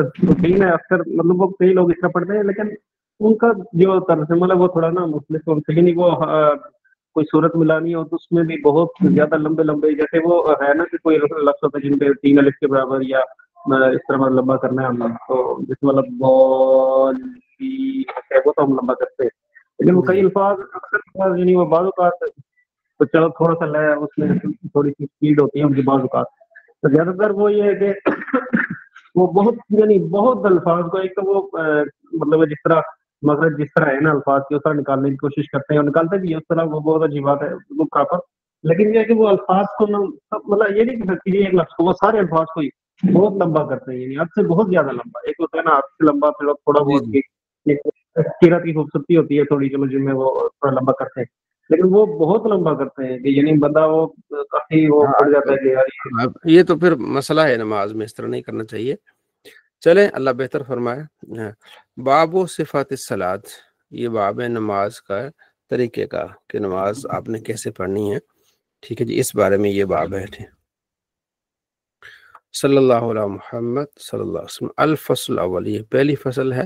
تو کہیں نہ اکثر مطلب وہ کئی لوگ اس طرح پڑھتے ہیں، لیکن ان کا جو طرز عمل ہے وہ تھوڑا نا مختلف اور کہیں نہیں، وہ کوئی صورت ملانی ہو تو اس میں بھی بہت زیادہ لمبے لمبے، جیسے وہ ہے نا کہ کوئی لفظ ہوتا ہے جن پہ 3 الف کے برابر یا اس طرح مطلب لمبا کرنا ہے ہم تو جس مطلب بال وہ تو ہم لمبا کرتے ہیں، لیکن وہ کئی جی الفاظ اکثر یعنی وہ بعض اوقات تو چلو تھوڑا سا لے اس میں تھوڑی سی اسپیڈ ہوتی ہے ان کی بعض اوقات، تو زیادہ تر وہ یہ ہے کہ وہ بہت یعنی بہت الفاظ کو ایک تو وہ مطلب جس طرح مگر جس طرح ہے نا الفاظ کی اس طرح نکالنے کی کوشش کرتے ہیں اور نکالتے بھی اس طرح، وہ بہت اچھی بات ہے وہ پراپر، لیکن یہ ہے کہ وہ الفاظ کو نا مطلب یہ نہیں کہہ سکتی ایک لفظ کو، وہ سارے الفاظ کو ہی بہت لمبا کرتے ہیں، یعنی حد سے بہت زیادہ لمبا، ایک ہوتا ہے نا حد سے لمبا پھر تھوڑا جی بہت جی سیرت کی خوبصورتی ہوتی ہے تھوڑی چلو جن میں وہ تھوڑا لمبا کرتے ہیں، لیکن وہ بہت لمبا کرتے ہیں کہ یعنی بندہ وہ کافی وہ پڑ جاتا ہے کہ یار یہ تو پھر مسئلہ ہے نماز میں، اس طرح نہیں کرنا چاہیے۔ چلیں اللہ بہتر فرمائے۔ باب و صفات الصلاۃ، یہ باب ہے نماز کا طریقے کا کہ نماز آپ نے کیسے پڑھنی ہے، ٹھیک ہے جی، اس بارے میں یہ باب ہے۔ صلی اللہ علیہ محمد صلی اللہ علیہ وسلم۔ الفصل الاول، یہ پہلی فصل ہے۔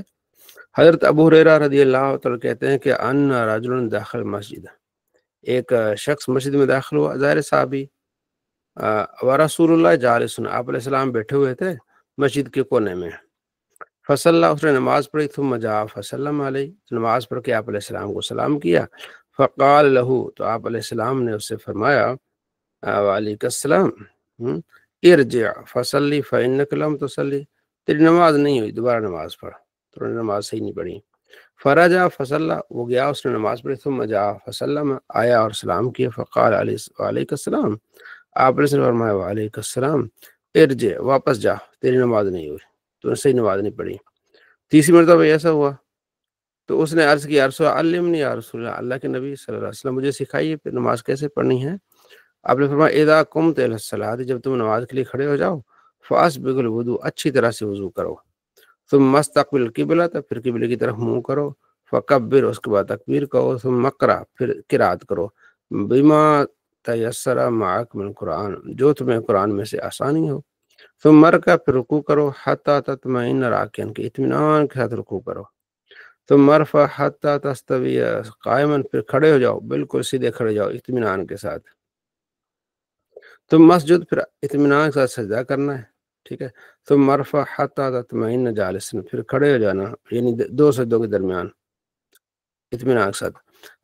حضرت ابو ہریرہ رضی اللہ تعالیٰ کہتے ہیں کہ ان رجل داخل مسجد، ایک شخص مسجد میں داخل ہوا، ظاہر صحابی، ورسول اللہ جالس، آپ علیہ السلام بیٹھے ہوئے تھے مسجد کے کونے میں، فصلی، اس نے نماز پڑھی، ثم جاء فسلم علیہ، نماز پڑھ کے آپ علیہ السلام کو سلام کیا، فقال لہو، تو آپ علیہ السلام نے اس سے فرمایا وعلیکم السلام، ارجع فصلی فانک لم تصلی، تیری نماز نہیں ہوئی، دوبارہ نماز پڑھ، تو نے نماز صحیح نہیں پڑھی۔ فرجع فصلی، وہ گیا اس نے نماز پڑھی، ثم جاء فسلم، آیا اور سلام کیا، فقال وعلیکم السلام، آپ نے فرمایا وعلیکم السلام، ارجع، واپس جا، تیری نماز نہیں ہوئی، تو نے صحیح نماز نہیں پڑھی۔ تیسری مرتبہ ایسا ہوا تو اس نے عرض کیا رسول علمنی یا رسول اللہ، اللہ کے نبی صلی اللہ علیہ وسلم مجھے سکھائیے پھر نماز کیسے پڑھنی ہے۔ آپ نے فرمایا اذا قمت الی الصلاۃ، جب تم نماز کے لیے کھڑے ہو جاؤ، فاسبغ الوضوء، اچھی طرح سے وضو کرو، ثم استقبل القبلۃ، پھر قبلے کی طرف منہ کرو، فکبر، اس کے بعد تکبیر کرو، ثم اقرأ، پھر قرات کرو، بما تیسر معک من قرآن، جو تمہیں قرآن میں سے آسانی ہو، ثم ارکع، پھر رکوع کرو، حتی تطمئن راکعا، کہ اطمینان کے ساتھ رکوع کرو، ثم ارفع حتی تستوی قائما، پھر کھڑے ہو جاؤ، بالکل سیدھے کھڑے جاؤ اطمینان کے ساتھ، تم مسجد، پھر اطمینان کے ساتھ سجدہ کرنا ہے، ٹھیک ہے، ثم ارفع حتی تطمئن جالسا، پھر کھڑے ہو جانا یعنی دو سجدوں کے درمیان اطمینان کے ساتھ،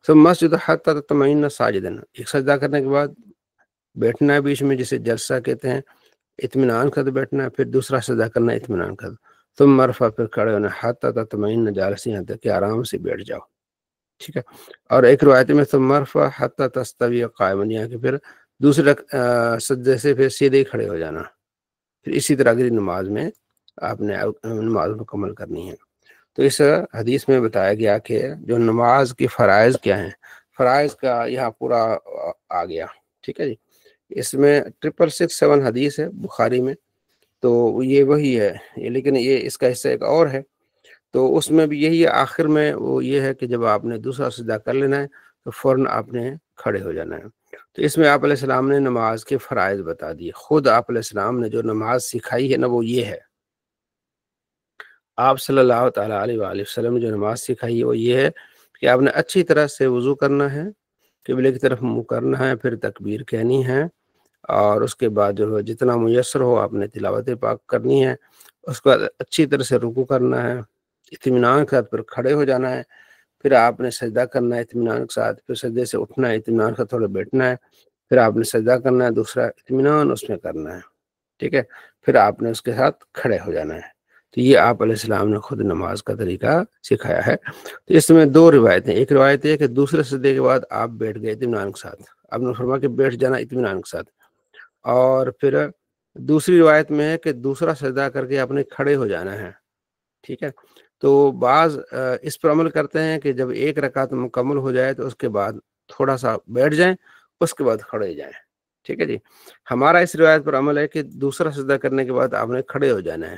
ثم مسجد حتی تطمئن ساجدا، ایک سجدہ کرنے کے بعد بیٹھنا ہے بیچ میں، جسے جلسہ کہتے ہیں، اطمینان کا بیٹھنا ہے، پھر دوسرا سجدہ کرنا ہے اطمینان کا، ثم ارفع، پھر کھڑے ہونا حتی تطمئن جالسا، یہاں تک کہ آرام سے بیٹھ جاؤ، ٹھیک ہے۔ اور ایک روایت میں ثم ارفع حتی تستوی قائما، یہاں کہ پھر دوسرے سجدے سے پھر سیدھے کھڑے ہو جانا، پھر اسی طرح کی نماز میں آپ نے نماز مکمل کرنی ہے۔ تو اس حدیث میں بتایا گیا کہ جو نماز کے فرائض کیا ہیں، فرائض کا یہاں پورا آ گیا، ٹھیک ہے جی۔ اس میں 6667 حدیث ہے بخاری میں، تو یہ وہی ہے، لیکن یہ اس کا حصہ ایک اور ہے، تو اس میں بھی یہی ہے، آخر میں وہ یہ ہے کہ جب آپ نے دوسرا سجدہ کر لینا ہے تو فوراً آپ نے کھڑے ہو جانا ہے۔ تو اس میں آپ علیہ السلام نے نماز کے فرائض بتا دیے، خود آپ علیہ السلام نے جو نماز سکھائی ہے نا وہ یہ ہے، آپ صلی اللہ تعالیٰ علیہ وآلہ وسلم نے جو نماز سکھائی ہے وہ یہ ہے کہ آپ نے اچھی طرح سے وضو کرنا ہے، قبلے کی طرف منہ کرنا ہے، پھر تکبیر کہنی ہے، اور اس کے بعد جو ہے جتنا میسر ہو آپ نے تلاوت پاک کرنی ہے، اس کے بعد اچھی طرح سے رکوع کرنا ہے، اطمینان کے ساتھ پھر کھڑے ہو جانا ہے، پھر آپ نے سجدہ کرنا ہے اطمینان کے ساتھ، پھر سجدے سے اٹھنا ہے اطمینان کا تھوڑا بیٹھنا ہے، پھر آپ نے سجدہ کرنا ہے دوسرا اطمینان اس میں کرنا ہے، ٹھیک ہے، پھر آپ نے اس کے ساتھ کھڑے ہو جانا ہے۔ تو یہ آپ علیہ السلام نے خود نماز کا طریقہ سکھایا ہے۔ تو اس میں دو روایتیں، ایک روایت ہے کہ دوسرے سجدے کے بعد آپ بیٹھ گئے اطمینان کے ساتھ، آپ نے فرمایا کہ بیٹھ جانا اطمینان کے ساتھ، اور پھر دوسری روایت میں ہے کہ دوسرا سجدہ کر کے آپ نے کھڑے ہو جانا ہے، ٹھیک ہے۔ تو بعض اس پر عمل کرتے ہیں کہ جب ایک رکعت مکمل ہو جائے تو اس کے بعد تھوڑا سا بیٹھ جائیں، اس کے بعد کھڑے جائیں، ٹھیک ہے جی۔ ہمارا اس روایت پر عمل ہے کہ دوسرا سجدہ کرنے کے بعد آپ نے کھڑے ہو جانا ہے،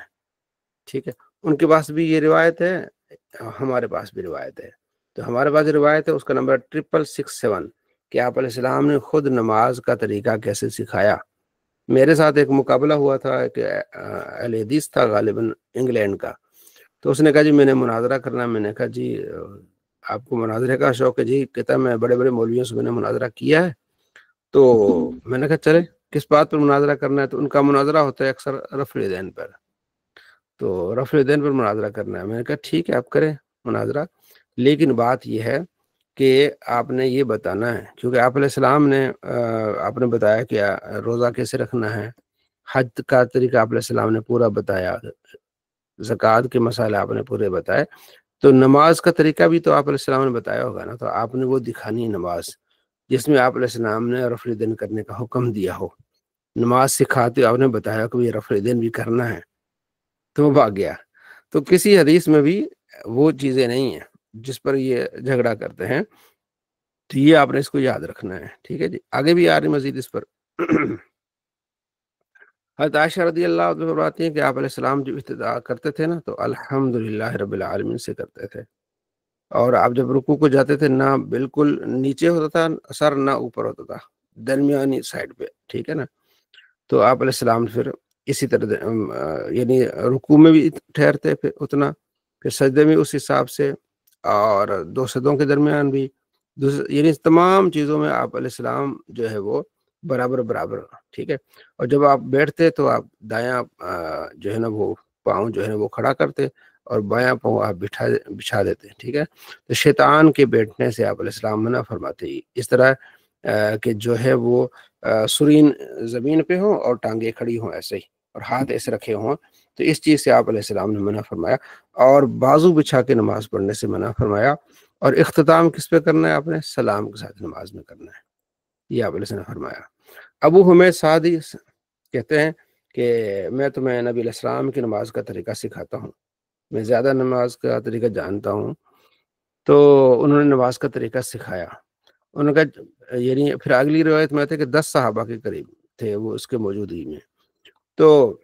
ٹھیک ہے۔ ان کے پاس بھی یہ روایت ہے، ہمارے پاس بھی روایت ہے، تو ہمارے پاس روایت ہے، اس کا نمبر 6667 کہ آپ علیہ السلام نے خود نماز کا طریقہ کیسے سکھایا، میرے ساتھ ایک مقابلہ ہوا تھا کہ اہل حدیث تھا غالباً انگلینڈ کا، تو اس نے کہا جی میں نے مناظرہ کرنا. میں نے کہا جی آپ کو مناظرے کا شوق ہے؟ جی کہتا میں بڑے بڑے مولویوں سے میں نے مناظرہ کیا ہے. تو میں نے کہا چلے کس بات پر مناظرہ کرنا ہے؟ تو ان کا مناظرہ ہوتا ہے اکثر رفع الیدین پر، تو رفع الیدین پر مناظرہ کرنا ہے. میں نے کہا ٹھیک ہے آپ کریں مناظرہ، لیکن بات یہ ہے کہ آپ نے یہ بتانا ہے، کیونکہ آپ علیہ السلام نے آپ نے بتایا کہ روزہ کیسے رکھنا ہے، حج کا طریقہ آپ علیہ السلام نے پورا بتایا، زکوٰۃ کے مسائل آپ نے پورے بتائے، تو نماز کا طریقہ بھی تو آپ علیہ السلام نے بتایا ہوگا نا. تو آپ نے وہ دکھانی نماز جس میں آپ علیہ السلام نے رفع الیدین کرنے کا حکم دیا ہو. نماز سکھاتے آپ نے بتایا کہ یہ رفع الیدین بھی کرنا ہے، تو وہ بھاگ گیا. تو کسی حدیث میں بھی وہ چیزیں نہیں ہیں جس پر یہ جھگڑا کرتے ہیں. تو یہ آپ نے اس کو یاد رکھنا ہے. ٹھیک ہے جی، آگے بھی آ رہی مزید اس پر. حضرت عائشہ رضی اللہ عنہ فرماتی ہیں کہ آپ علیہ السلام جو ابتدا کرتے تھے نا تو الحمدللہ رب العالمین سے کرتے تھے، اور آپ جب رکوع کو جاتے تھے نہ بالکل نیچے ہوتا تھا سر، نہ اوپر ہوتا تھا، درمیانی سائڈ پہ. ٹھیک ہے نا. تو آپ علیہ السلام پھر اسی طرح یعنی رکوع میں بھی ٹھہرتے پھر اتنا، پھر سجدے میں اس حساب سے، اور دو سجدوں کے درمیان بھی، یعنی تمام چیزوں میں آپ علیہ السلام جو ہے وہ برابر برابر. ٹھیک ہے. اور جب آپ بیٹھتے تو آپ دایاں جو ہے نا وہ پاؤں جو ہے نا وہ کھڑا کرتے اور بایاں پاؤں آپ بچھا دیتے. ٹھیک ہے. تو شیطان کے بیٹھنے سے آپ علیہ السلام منع فرماتے ہی، اس طرح کہ جو ہے وہ سرین زمین پہ ہوں اور ٹانگیں کھڑی ہوں ایسے ہی، اور ہاتھ ایسے رکھے ہوں، تو اس چیز سے آپ علیہ السلام نے منع فرمایا. اور بازو بچھا کے نماز پڑھنے سے منع فرمایا. اور اختتام کس پہ کرنا ہے؟ آپ نے سلام کے ساتھ نماز میں کرنا ہے، یہ آپ علیہ السلام نے فرمایا. ابو حمید سعدی کہتے ہیں کہ میں تمہیں نبی علیہ السلام کی نماز کا طریقہ سکھاتا ہوں، میں زیادہ نماز کا طریقہ جانتا ہوں. تو انہوں نے نماز کا طریقہ سکھایا. انہوں نے کہا، یعنی پھر اگلی روایت میں آتے کہ 10 صحابہ کے قریب تھے وہ اس کے موجودگی میں. تو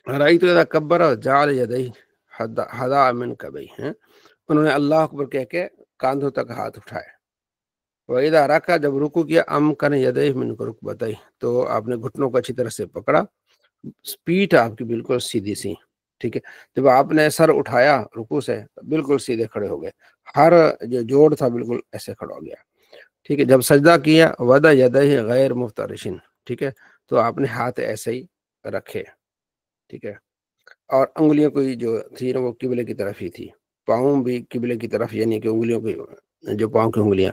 رأیت اذا کبر جعل یدیہ حذاء منکبیہ ہیں، انہوں نے اللہ اکبر کہہ کے کاندھوں تک ہاتھ اٹھائے. وَإِذَا رَكَعَ، جب رکوع کیا، أَمْكَنَ يَدَيْهِ مِنْ رُكْبَتَيْهِ، تو آپ نے گھٹنوں کو اچھی طرح سے پکڑا، پیٹھ آپ کی بالکل سیدھی سی. ٹھیک ہے. جب آپ نے سر اٹھایا رکوع سے بالکل سیدھے کھڑے ہو گئے، ہر جو جوڑ تھا بالکل ایسے کھڑا ہو گیا. ٹھیک ہے. جب سجدہ کیا، وَضَعَ يَدَيْهِ غَيْرَ مُفْتَرِشٍ، ٹھیک ہے، تو آپ نے ہاتھ ایسے ہی رکھے. ٹھیک ہے. اور انگلیوں کو جو تھی نا وہ قبلے کی طرف ہی تھی، پاؤں بھی قبلے کی طرف، یعنی کہ انگلیوں کی جو پاؤں کی انگلیاں.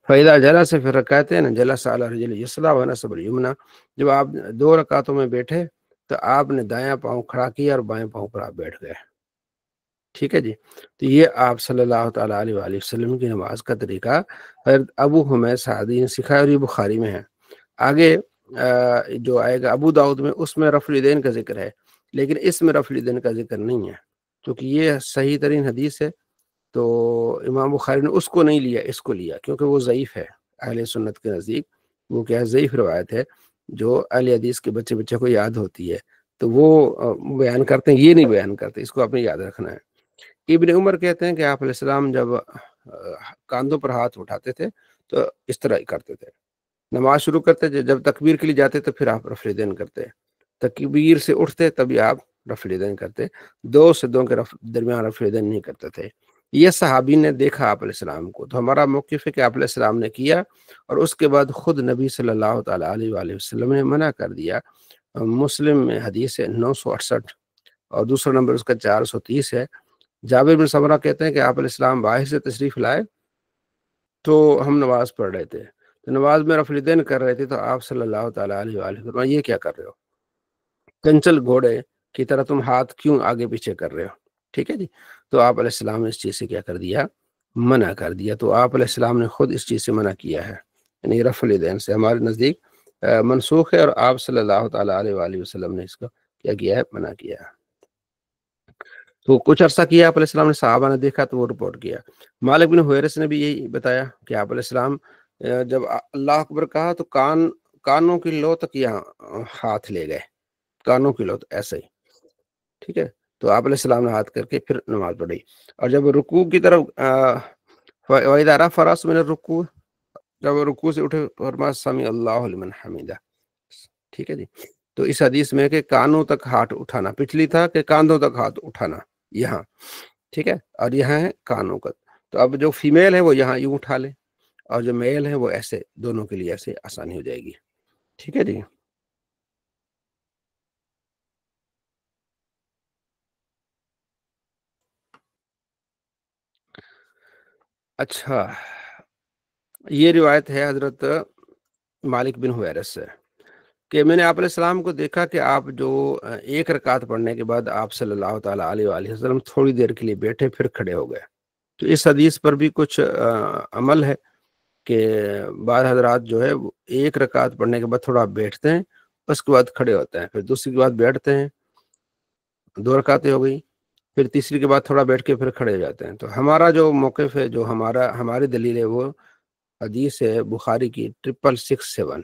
فَإِذَا جَلَسَ، پھر کہتے ہیں نا جَلَسَ عَلَى رِجْلِ الْيُسْرَىٰ وَنَصَبَ الْيُمْنَىٰ، جب آپ 2 رکعتوں میں بیٹھے تو آپ نے دایاں پاؤں کھڑا کیا اور بائیں پاؤں پر آپ بیٹھ گئے. ٹھیک ہے جی. تو یہ آپ صلی اللہ تعالیٰ علیہ وآلہ وسلم کی نماز کا طریقہ حضرت ابو حمید سعدی نے سکھایا، اور یہ بخاری میں ہے. آگے جو آئے گا ابو داؤد میں، اس میں رفع الیدین کا ذکر ہے، لیکن اس میں رفع الیدین کا ذکر نہیں ہے، کیونکہ یہ صحیح ترین حدیث ہے. تو امام بخاری نے اس کو نہیں لیا، اس کو لیا، کیونکہ وہ ضعیف ہے اہل سنت کے نزدیک. وہ کیا ہے؟ ضعیف روایت ہے، جو اہل حدیث کے بچے کو یاد ہوتی ہے تو وہ بیان کرتے ہیں، یہ نہیں بیان کرتے. اس کو آپ نے یاد رکھنا ہے. ابن عمر کہتے ہیں کہ آپ علیہ السلام جب کاندھوں پر ہاتھ اٹھاتے تھے تو اس طرح ہی کرتے تھے. نماز شروع کرتے جب تکبیر کے لیے جاتے تو پھر آپ رفع الیدین کرتے، تکبیر سے اٹھتے تبھی آپ رفع الیدین کرتے، 2 سجدوں کے درمیان رفع الیدین نہیں کرتے تھے. یہ صحابی نے دیکھا آپ علیہ السلام کو، تو ہمارا موقف ہے کہ آپ علیہ السلام نے کیا، اور اس کے بعد خود نبی صلی اللہ تعالیٰ علیہ وآلہ وسلم نے منع کر دیا. مسلم میں حدیث ہے 968، اور دوسرا نمبر اس کا 430 ہے. جابر بن سمرہ کہتے ہیں کہ آپ علیہ السلام باہر سے تشریف لائے تو ہم نماز پڑھ رہے تھے، تو نماز میں رفع الیدین کر رہے تھے، تو آپ صلی اللہ تعالیٰ علیہ وآلہ وسلم یہ کیا کر رہے ہو؟ کنچل گھوڑے کی طرح تم ہاتھ کیوں آگے پیچھے کر رہے ہو؟ ٹھیک ہے جی. تو آپ علیہ السلام نے اس چیز سے کیا کر دیا؟ منع کر دیا. تو آپ علیہ السلام نے خود اس چیز سے منع کیا ہے، یعنی رفع الیدین سے ہمارے نزدیک منسوخ ہے، اور آپ صلی اللہ تعالیٰ علیہ وآلہ وسلم نے اس کو کیا کیا ہے؟ منع کیا ہے. تو کچھ عرصہ کیا آپ علیہ السلام نے، صحابہ نے دیکھا تو وہ رپورٹ کیا. مالک بن حویرث نے بھی یہی بتایا کہ آپ علیہ السلام جب اللہ اکبر کہا تو کانوں کی لو تک یہاں ہاتھ لے گئے، کانوں کی لو ایسے ہی. ٹھیک ہے. تو آپ علیہ السلام نے ہاتھ کر کے پھر نماز پڑھی. اور جب رکوع کی طرف وَإِذَا رَفَعَ رَأْسَهُ مِنَ الرُّكُوعِ، جب رکوع سے اٹھے فرمایا سَمِعَ اللَّهُ لِمَنْ حَمِدَهُ. ٹھیک ہے جی. تو اس حدیث میں کہ کانوں تک ہاتھ اٹھانا، پچھلی تھا کہ کاندھوں تک ہاتھ اٹھانا یہاں، ٹھیک ہے، اور یہاں ہے کانوں کا. تو اب جو فیمیل ہے وہ یہاں یوں اٹھا لے، اور جو میل ہے وہ ایسے، دونوں کے لیے ایسے آسانی ہو جائے گی. ٹھیک ہے جی. اچھا، یہ روایت ہے حضرت مالک بن حویرث سے کہ میں نے آپ علیہ السلام کو دیکھا کہ آپ جو ایک رکعت پڑھنے کے بعد آپ صلی اللہ تعالیٰ علیہ وآلہ وسلم تھوڑی دیر کے لیے بیٹھے پھر کھڑے ہو گئے. تو اس حدیث پر بھی کچھ عمل ہے کہ بعض حضرات جو ہے وہ ایک رکعت پڑھنے کے بعد تھوڑا بیٹھتے ہیں، اس کے بعد کھڑے ہوتے ہیں، پھر دوسری کے بعد بیٹھتے ہیں، 2 رکعتیں ہو گئی، پھر تیسری کے بعد تھوڑا بیٹھ کے پھر کھڑے ہو جاتے ہیں. تو ہمارا جو موقف ہے، جو ہماری دلیل ہے، وہ حدیث ہے بخاری کی 6667.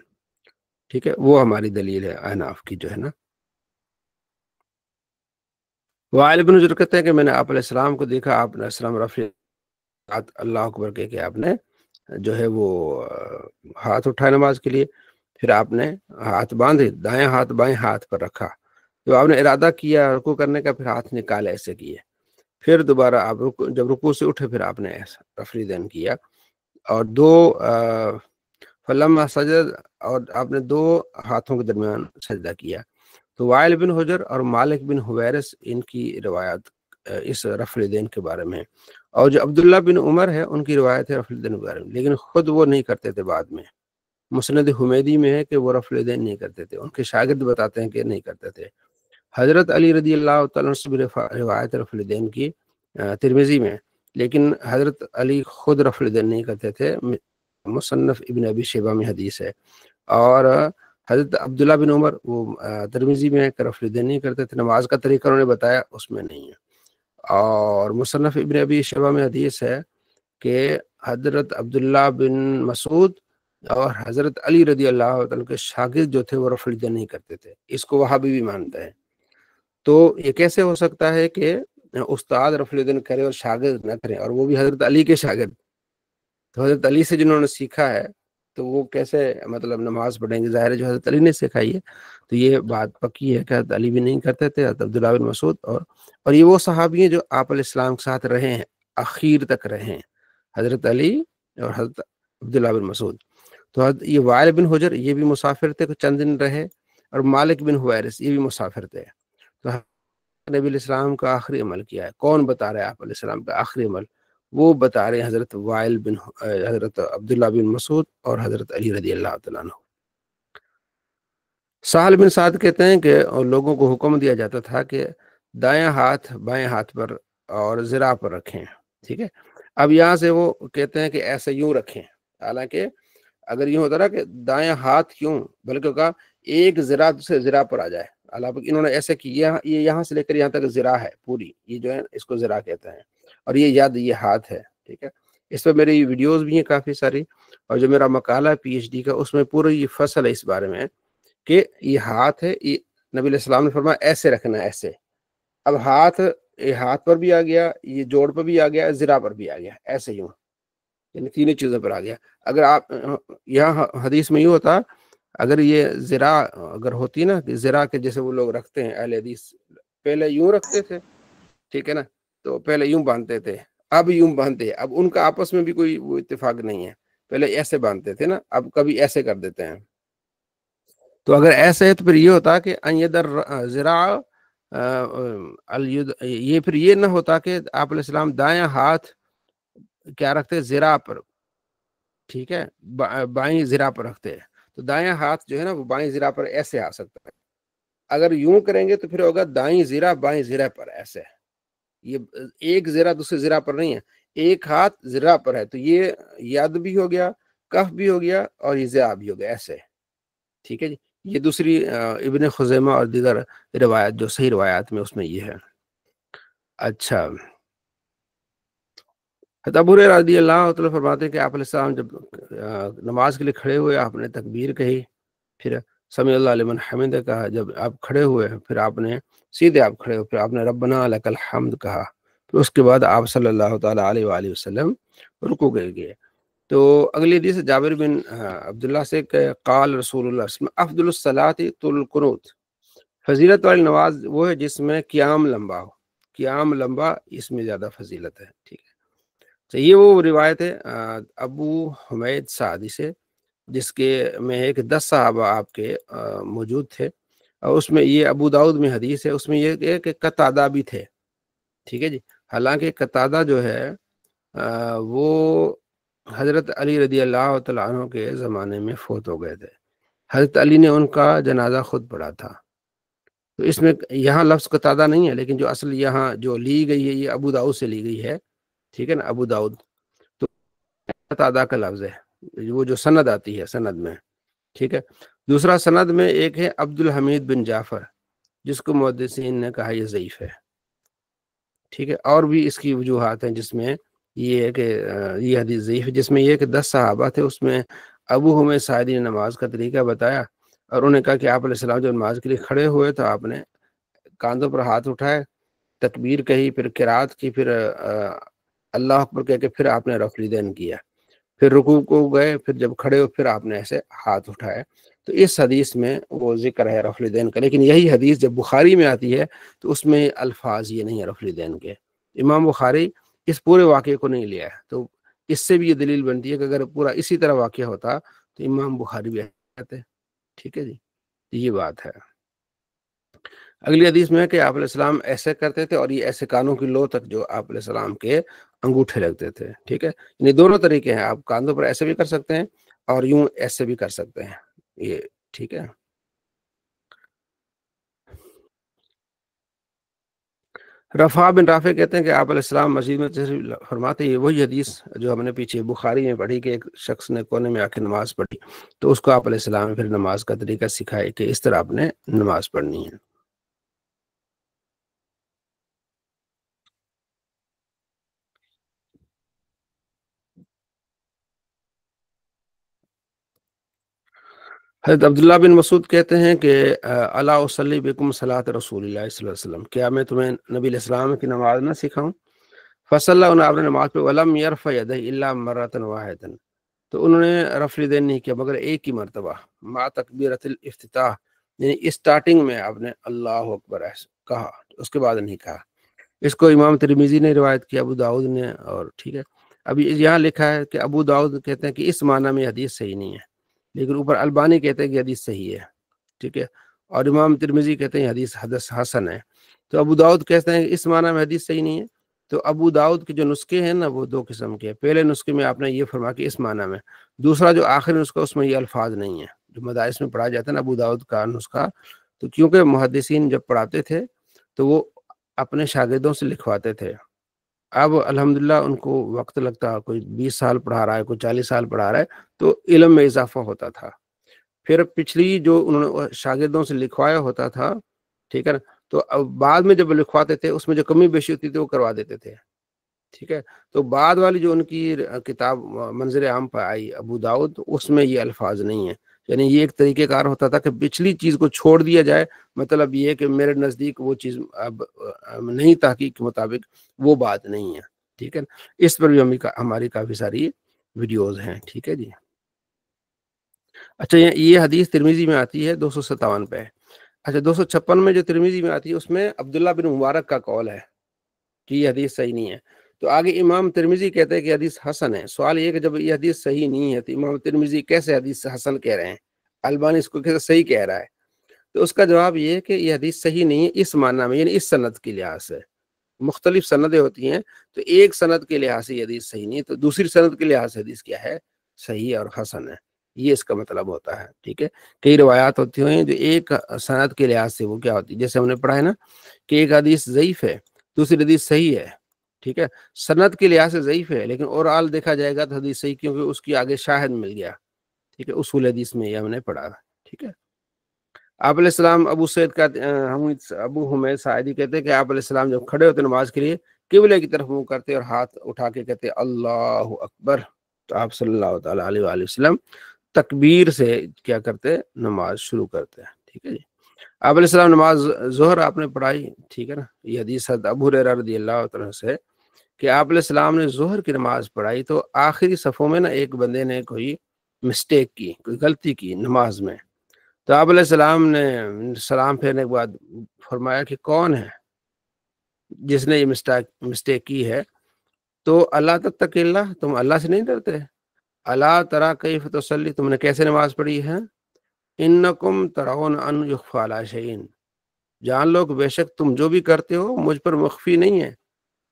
ٹھیک ہے، وہ ہماری دلیل ہے احناف کی جو ہے نا. وائل بن حجر کہتے ہیں کہ میں نے آپ علیہ السلام کو دیکھا، آپ علیہ السلام رفع اللہ اکبر کہ آپ نے جو ہے وہ ہاتھ اٹھائے نماز کے لیے، پھر آپ نے ہاتھ باندھے، دائیں ہاتھ بائیں ہاتھ پر رکھا. تو آپ نے ارادہ کیا رکوع کرنے کا، پھر ہاتھ نکالے ایسے کیے، پھر دوبارہ آپ جب رکوع سے اٹھے پھر آپ نے ایسا رفع کیا، اور 2 فلما سجد، اور آپ نے 2 ہاتھوں کے درمیان سجدہ کیا. تو وائل بن حجر اور مالک بن حویرث ان کی روایت اس رفع دین کے بارے میں، اور جو عبداللہ بن عمر ہے ان کی روایت ہے رفع دین کے بارے میں، لیکن خود وہ نہیں کرتے تھے. بعد میں مسند حمیدی میں ہے کہ وہ رفع دین نہیں کرتے تھے، ان کے شاگرد بتاتے ہیں کہ نہیں کرتے تھے. حضرت علی رضی اللہ تعالیٰ عنہ سے روایت رفع دین کی ترمذی میں، لیکن حضرت علی خود رفع دین نہیں کرتے تھے. مصنف ابن ابی شیبہ میں حدیث ہے. اور حضرت عبداللہ بن عمر وہ ترمذی میں رفع دین نہیں کرتے تھے، نماز کا طریقہ انہوں نے بتایا اس میں نہیں ہے. اور مصنف ابن ابی شیبہ میں حدیث ہے کہ حضرت عبداللہ بن مسعود اور حضرت علی رضی اللہ عنہ کے شاگرد جو تھے وہ رفع دین نہیں کرتے تھے. اس کو وہابی بھی مانتا ہے. تو یہ کیسے ہو سکتا ہے کہ استاد رفع دین کرے اور شاگرد نہ کرے، اور وہ بھی حضرت علی کے شاگرد؟ تو حضرت علی سے جنہوں نے سیکھا ہے تو وہ کیسے مطلب نماز پڑھیں گے؟ ظاہر ہے جو حضرت علی نے سکھائی ہے. تو یہ بات پکی ہے کہ حضرت علی بھی نہیں کرتے تھے، حضرت عبداللہ بن مسعود اور یہ وہ صحابی ہیں جو آپ علیہ السلام کے ساتھ رہے ہیں، اخیر تک رہے ہیں، حضرت علی اور حضرت عبداللہ بن مسعود. تو یہ وائل بن حجر یہ بھی مسافر تھے، چند دن رہے، اور مالک بن حویرث یہ بھی مسافر تھے. تو نبی علیہ السلام کا آخری عمل کیا ہے؟ کون بتا رہا ہے آپ علیہ السلام کا آخری عمل؟ وہ بتا رہے ہیں حضرت حضرت عبداللہ بن مسعود اور حضرت علی رضی اللہ تعالیٰ عنہ. سہل بن سعد کہتے ہیں کہ لوگوں کو حکم دیا جاتا تھا کہ دائیں ہاتھ بائیں ہاتھ پر اور ذراع پر رکھیں. ٹھیک ہے، اب یہاں سے وہ کہتے ہیں کہ ایسے یوں رکھیں، حالانکہ اگر یوں ہوتا نا کہ دائیں ہاتھ کیوں، بلکہ کہا ایک ذراع دوسرے ذراع پر آ جائے. انہوں نے ایسے کی، یہ یہاں سے لے کر یہاں تک ذراع ہے پوری، یہ جو ہے اس کو ذراع کہتے ہیں، اور یہ ید یہ ہاتھ ہے. ٹھیک ہے، اس پہ میری ویڈیوز بھی ہیں کافی ساری، اور جو میرا مقالہ پی ایچ ڈی کا اس میں پورا یہ فصل ہے اس بارے میں کہ یہ ہاتھ ہے، یہ نبی علیہ السلام نے فرمایا ایسے رکھنا ہے، ایسے. اب یہ ہاتھ پر بھی آ گیا، یہ جوڑ پر بھی آ گیا، ذراع پر بھی آ گیا، ایسے یوں، یعنی تینوں چیزوں پر آ گیا. اگر آپ یہاں حدیث میں یوں ہوتا، اگر یہ ذراع اگر ہوتی نا کہ ذراع کے جیسے وہ لوگ رکھتے ہیں اہل حدیث، پہلے یوں رکھتے تھے، ٹھیک ہے نا، تو پہلے یوں باندھتے تھے، اب یوں باندھتے ہیں. اب ان کا آپس میں بھی کوئی وہ اتفاق نہیں ہے، پہلے ایسے باندھتے تھے نا، اب کبھی ایسے کر دیتے ہیں. تو اگر ایسے ہے تو پھر یہ ہوتا کہ ذراع یہ پھر یہ نہ ہوتا کہ آپ علیہ السلام دائیں ہاتھ کیا رکھتے؟ ذراع پر. ٹھیک ہے، بائیں ذراع پر رکھتے ہیں. تو دائیں ہاتھ جو ہے نا وہ بائیں ذراع پر ایسے آ سکتا ہے. اگر یوں کریں گے تو پھر ہوگا دائیں ذراع بائیں ذراع پر ایسے. یہ ایک ذراع دوسرے ذراع پر نہیں ہے، ایک ہاتھ ذراع پر ہے. تو یہ ید بھی ہو گیا، کف بھی ہو گیا، اور یہ ذراع بھی ہو گیا ایسے. ٹھیک ہے جی، یہ دوسری ابن خزیمہ اور دیگر روایت جو صحیح روایات میں اس میں یہ ہے. اچھا، ابو ہریرہ رضی اللہ عنہ فرماتے ہیں کہ آپ علیہ السلام جب نماز کے لیے کھڑے ہوئے، آپ نے تکبیر کہی، پھر سمیع اللہ لمن حمدہ کہا. جب آپ کھڑے ہوئے پھر آپ نے سیدھے آپ کھڑے ہوئے، پھر آپ نے ربنا لک الحمد کہا. پھر اس کے بعد آپ صلی اللہ تعالیٰ علیہ وآلہ وسلم رکوع کے گئے. تو اگلی حدیث جابر بن عبداللہ سے کہ قال رسول اللہ صلی اللہ علیہ وسلم افضل الصلاۃ طول القنوت، فضیلت والی نماز وہ ہے جس میں قیام لمبا ہو، قیام لمبا اس میں زیادہ فضیلت ہے، ٹھیک ہے۔ تو یہ وہ روایت ہے ابو حمید سعدی سے، جس کے میں ایک 10 صحابہ آپ کے موجود تھے، اور اس میں یہ ابو داؤد میں حدیث ہے، اس میں یہ ہے کہ قتادہ بھی تھے، ٹھیک ہے جی۔ حالانکہ قتادہ جو ہے وہ حضرت علی رضی اللہ تعالیٰ عنہ کے زمانے میں فوت ہو گئے تھے، حضرت علی نے ان کا جنازہ خود پڑھا تھا۔ تو اس میں یہاں لفظ قتادہ نہیں ہے، لیکن جو اصل یہاں جو لی گئی ہے یہ ابو داؤد سے لی گئی ہے، ٹھیک ہے نا، ابو داؤد، تو قتادہ کا لفظ ہے وہ جو سند آتی ہے سند میں، ٹھیک ہے۔ دوسرا سند میں ایک ہے عبد الحمید بن جعفر، جس کو محدثین نے کہا یہ ضعیف ہے، ٹھیک ہے۔ اور بھی اس کی وجوہات ہیں جس میں یہ ہے کہ یہ حدیث ضعیف ہے، جس میں یہ کہ 10 صحابہ تھے، اس میں ابو حمید سعدی نے نماز کا طریقہ بتایا، اور انہوں نے کہا کہ آپ علیہ السلام جب نماز کے لیے کھڑے ہوئے تو آپ نے کاندھوں پر ہاتھ اٹھائے، تکبیر کہی، پھر قرات کی، پھر اللہ اکبر کہہ کے پھر آپ نے رفع الیدین کیا، پھر رکوع کو گئے، پھر جب کھڑے ہو پھر آپ نے ایسے ہاتھ اٹھائے۔ تو اس حدیث میں وہ ذکر ہے رفع الیدین کا، لیکن یہی حدیث جب بخاری میں آتی ہے تو اس میں الفاظ یہ نہیں ہے رفع الیدین کے۔ امام بخاری اس پورے واقعے کو نہیں لیا ہے، تو اس سے بھی یہ دلیل بنتی ہے کہ اگر پورا اسی طرح واقعہ ہوتا تو امام بخاری بھی آتے، ٹھیک ہے جی، یہ بات ہے۔ اگلی حدیث میں ہے کہ آپ علیہ السلام ایسے کرتے تھے، اور یہ ایسے کانوں کی لو تک جو آپ علیہ السلام کے انگوٹھے لگتے تھے، ٹھیک ہے۔ یعنی دونوں طریقے ہیں، آپ کاندھوں پر ایسے بھی کر سکتے ہیں اور یوں ایسے بھی کر سکتے ہیں، یہ ٹھیک ہے۔ رفع بن رافع کہتے ہیں کہ آپ علیہ السلام مسجد میں تشریف فرماتے، یہ وہی حدیث جو ہم نے پیچھے بخاری میں پڑھی کہ ایک شخص نے کونے میں آ کے نماز پڑھی، تو اس کو آپ علیہ السلام نے پھر نماز کا طریقہ سکھائے کہ اس طرح آپ نے نماز پڑھنی ہے۔ حضرت عبداللہ بن مسعود کہتے ہیں کہ الا اصلی بکم صلاۃ رسول اللہ صلی اللہ علیہ وسلم، کیا میں تمہیں نبی علیہ السلام کی نماز نہ سکھاؤں؟ فصلی انہیں آپ نے نماز پہ ولم یرفع یدیہ الا مرۃ واحدۃ، تو انہوں نے رفع الیدین نہیں کیا مگر ایک ہی مرتبہ، مع تکبیرۃ الافتتاح، یعنی اسٹارٹنگ میں آپ نے اللہ اکبر کہا، اس کے بعد نہیں کہا۔ اس کو امام ترمذی نے روایت کیا، ابو داؤد نے، اور ٹھیک ہے۔ ابھی یہاں لکھا ہے کہ ابو داؤد کہتے ہیں کہ اس معنی میں حدیث صحیح نہیں ہے، لیکن اوپر البانی کہتے ہیں کہ حدیث صحیح ہے، ٹھیک ہے، اور امام ترمذی کہتے ہیں حدیث حسن ہے۔ تو ابو داؤد کہتے ہیں کہ اس معنی میں حدیث صحیح نہیں ہے۔ تو ابو داؤد کے جو نسخے ہیں نا وہ دو قسم کے ہیں، پہلے نسخے میں آپ نے یہ فرما کہ اس معنی میں، دوسرا جو آخری نسخہ اس میں یہ الفاظ نہیں ہے، جو مدارس میں پڑھا جاتا ہے نا ابو داؤد کا نسخہ، تو کیونکہ محدثین جب پڑھاتے تھے تو وہ اپنے شاگردوں سے لکھواتے تھے، اب الحمدللہ ان کو وقت لگتا، کوئی 20 سال پڑھا رہا ہے، کوئی 40 سال پڑھا رہا ہے، تو علم میں اضافہ ہوتا تھا، پھر پچھلی جو انہوں نے شاگردوں سے لکھوایا ہوتا تھا، ٹھیک ہے نا، تو اب بعد میں جب لکھواتے تھے اس میں جو کمی بیشی ہوتی تھی وہ کروا دیتے تھے، ٹھیک ہے۔ تو بعد والی جو ان کی کتاب منظر عام پر آئی ابو داؤد، اس میں یہ الفاظ نہیں ہیں، یعنی یہ ایک طریقہ کار ہوتا تھا کہ پچھلی چیز کو چھوڑ دیا جائے، مطلب یہ ہے کہ میرے نزدیک وہ چیز اب نہیں، تحقیق کے مطابق وہ بات نہیں ہے، ٹھیک ہے۔ اس پر بھی ہماری کافی ساری ویڈیوز ہیں، ٹھیک ہے جی۔ اچھا یہ حدیث ترمذی میں آتی ہے 257 پہ۔ اچھا 256 میں جو ترمذی میں آتی ہے اس میں عبداللہ بن مبارک کا قول ہے کہ یہ حدیث صحیح نہیں ہے، تو آگے امام ترمذی کہتے ہیں کہ حدیث حسن ہے۔ سوال یہ کہ جب یہ حدیث صحیح نہیں ہے تو امام ترمذی کیسے حدیث حسن کہہ رہے ہیں، البانی اس کو کیسے صحیح کہہ رہا ہے؟ تو اس کا جواب یہ ہے کہ یہ حدیث صحیح نہیں ہے اس معنی میں، یعنی اس سند کے لحاظ سے، مختلف سندیں ہوتی ہیں، تو ایک سند کے لحاظ سے یہ حدیث صحیح نہیں ہے، تو دوسری سند کے لحاظ سے حدیث کیا ہے، صحیح اور حسن ہے، یہ اس کا مطلب ہوتا ہے، ٹھیک ہے۔ کئی روایات ہوتی ہیں جو ایک سند کے لحاظ سے وہ کیا ہوتی ہے، جیسے ہم نے پڑھا ہے نا کہ ایک حدیث ضعیف ہے، دوسری حدیث صحیح ہے، ٹھیک ہے، سند کے لحاظ سے ضعیف ہے لیکن اوورآل دیکھا جائے گا تو حدیث صحیح، کیونکہ اس کی آگے شاہد مل گیا، ٹھیک ہے، اصول حدیث میں یہ ہم نے پڑھا، ٹھیک ہے۔ آپ علیہ السلام ابو حمید ساعدی کہتے ہیں کہ آپ علیہ السلام جب کھڑے ہوتے نماز کے لیے قبلے کی طرف منہ کرتے اور ہاتھ اٹھا کے کہتے اللہ اکبر، تو آپ صلی اللہ تعالیٰ علیہ وآلہ وسلم تکبیر سے کیا کرتے، نماز شروع کرتے ہیں، ٹھیک ہے جی۔ آپ علیہ السلام نماز ظہر آپ نے پڑھائی، ٹھیک ہے نا، یہ حدیث حضرت ابو ہریرہ رضی اللہ عنہ سے کہ آپ علیہ السلام نے ظہر کی نماز پڑھائی تو آخری صفوں میں نا ایک بندے نے کوئی مسٹیک کی، کوئی غلطی کی نماز میں، تو آپ علیہ السلام نے سلام پھیرنے کے بعد فرمایا کہ کون ہے جس نے یہ مسٹیک کی ہے؟ تو اللہ تتقی اللہ، تم اللہ سے نہیں ڈرتے؟ اللہ ترا کیف تصلی، تم نے کیسے نماز پڑھی ہے؟ انکم ترون ان یخفی علی شیء، جان لو کہ بے شک تم جو بھی کرتے ہو مجھ پر مخفی نہیں ہے،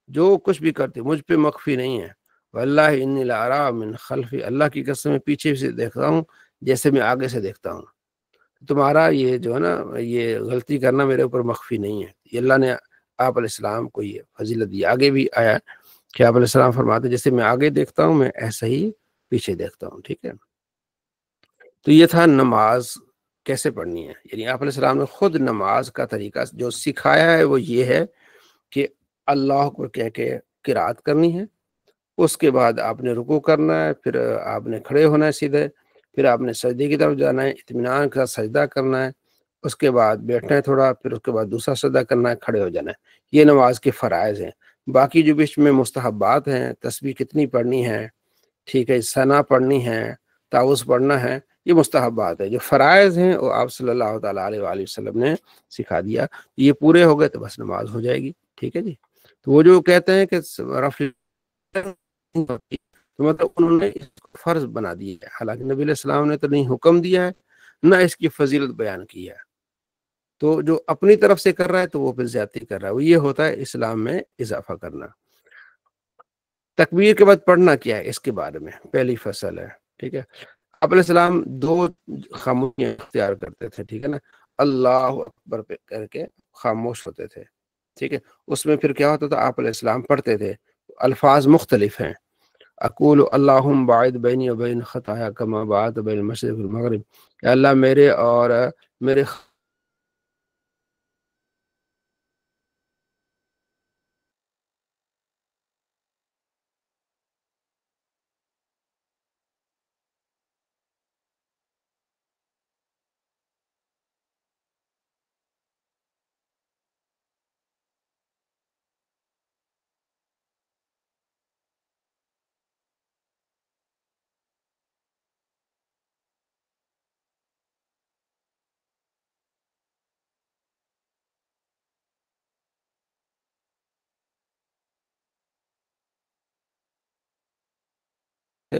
جو کچھ بھی کرتے ہو مجھ پہ مخفی نہیں ہے۔ واللہ انی لارا من خلفی، اللہ کی قسم میں پیچھے سے دیکھتا ہوں جیسے میں آگے سے دیکھتا ہوں، تمہارا یہ جو ہے نا یہ غلطی کرنا میرے اوپر مخفی نہیں ہے۔ یہ اللہ نے آپ علیہ السلام کو یہ فضیلت دی۔ آگے بھی آیا کہ آپ علیہ السلام فرماتے ہیں جیسے میں آگے دیکھتا ہوں میں ایسا ہی پیچھے دیکھتا ہوں، ٹھیک ہے۔ تو یہ تھا نماز کیسے پڑھنی ہے، یعنی آپ علیہ السلام نے خود نماز کا طریقہ جو سکھایا ہے وہ یہ ہے کہ اللہ کو کہہ کے قرات کرنی ہے، اس کے بعد آپ نے رکوع کرنا ہے، پھر آپ نے کھڑے ہونا ہے سیدھے، پھر آپ نے سجدے کی طرف جانا ہے، اطمینان کا سجدہ کرنا ہے، اس کے بعد بیٹھنا ہے تھوڑا، پھر اس کے بعد دوسرا سجدہ کرنا ہے، کھڑے ہو جانا ہے۔ یہ نماز کے فرائض ہیں۔ باقی جو بیچ میں مستحبات ہیں، تسبیح کتنی پڑھنی ہے، ٹھیک ہے، ثنا پڑھنی ہے، تعوذ پڑھنا ہے، یہ مستحبات ہے۔ جو فرائض ہیں وہ آپ صلی اللہ تعالیٰ علیہ وآلہ وسلم نے سکھا دیا، یہ پورے ہو گئے تو بس نماز ہو جائے گی، ٹھیک ہے جی۔ تو وہ جو کہتے ہیں کہ رفع تو مطلب انہوں نے اس کو فرض بنا دیا ہے، حالانکہ نبی علیہ السلام نے تو نہیں حکم دیا ہے نہ اس کی فضیلت بیان کی ہے۔ تو جو اپنی طرف سے کر رہا ہے تو وہ پھر زیادتی کر رہا ہے، وہ یہ ہوتا ہے اسلام میں اضافہ کرنا۔ تکبیر کے بعد پڑھنا کیا ہے اس کے بارے میں پہلی فصل ہے، ٹھیک ہے۔ آپ علیہ السلام دو خاموشیاں اختیار کرتے تھے، ٹھیک ہے نا، اللہ اکبر پہ کر کے خاموش ہوتے تھے، ٹھیک ہے۔ اس میں پھر کیا ہوتا تھا، آپ علیہ السلام پڑھتے تھے، الفاظ مختلف ہیں۔ اقول اللہم باعد بینی و بین خطایا کما باعد بین المشرق والمغرب، کہ اللہ میرے اور میرے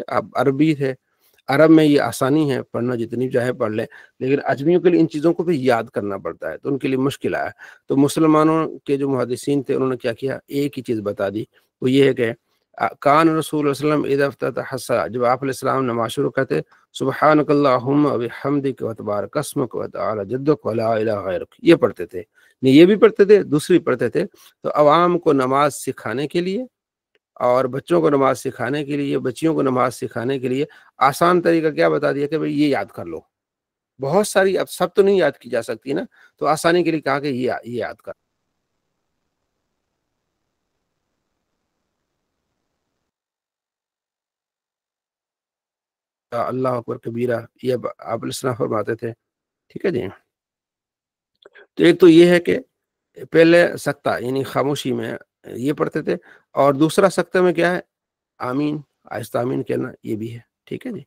اب عربی تھے، عرب میں یہ آسانی ہے، پڑھنا جتنی چاہے پڑھ لیں، لیکن اجمیوں کے لیے ان چیزوں کو بھی یاد کرنا پڑتا ہے، تو ان کے لیے مشکل آیا۔ تو مسلمانوں کے جو محدثین تھے انہوں نے کیا کیا، ایک ہی چیز بتا دی، وہ یہ ہے کہ کان رسول اللہ صلی اللہ علیہ وسلم اذا افتتح الصلاۃ، جب آپ علیہ السلام نماز شروع کرتے، سبحانک اللہم وبحمدک وتبارک اسمک وتعالی جدک ولا الہ غیرک، یہ پڑھتے تھے۔ نہیں، یہ بھی پڑھتے تھے، دوسری پڑھتے تھے۔ تو عوام کو نماز سکھانے کے لیے اور بچوں کو نماز سکھانے کے لیے، بچیوں کو نماز سکھانے کے لیے آسان طریقہ کیا بتا دیا کہ بھئی یہ یاد کر لو۔ بہت ساری، اب سب تو نہیں یاد کی جا سکتی نا، تو آسانی کے لیے کہا کہ یہ یاد کر، اللہ اکبر کبیرہ، یہ آپ علیہ السلام فرماتے تھے، ٹھیک ہے جی۔ تو ایک تو یہ ہے کہ پہلے سکتہ یعنی خاموشی میں یہ پڑھتے تھے، اور دوسرا سکتہ میں کیا ہے، آمین، آہستہ آمین کہنا، یہ بھی ہے، ٹھیک ہے جی۔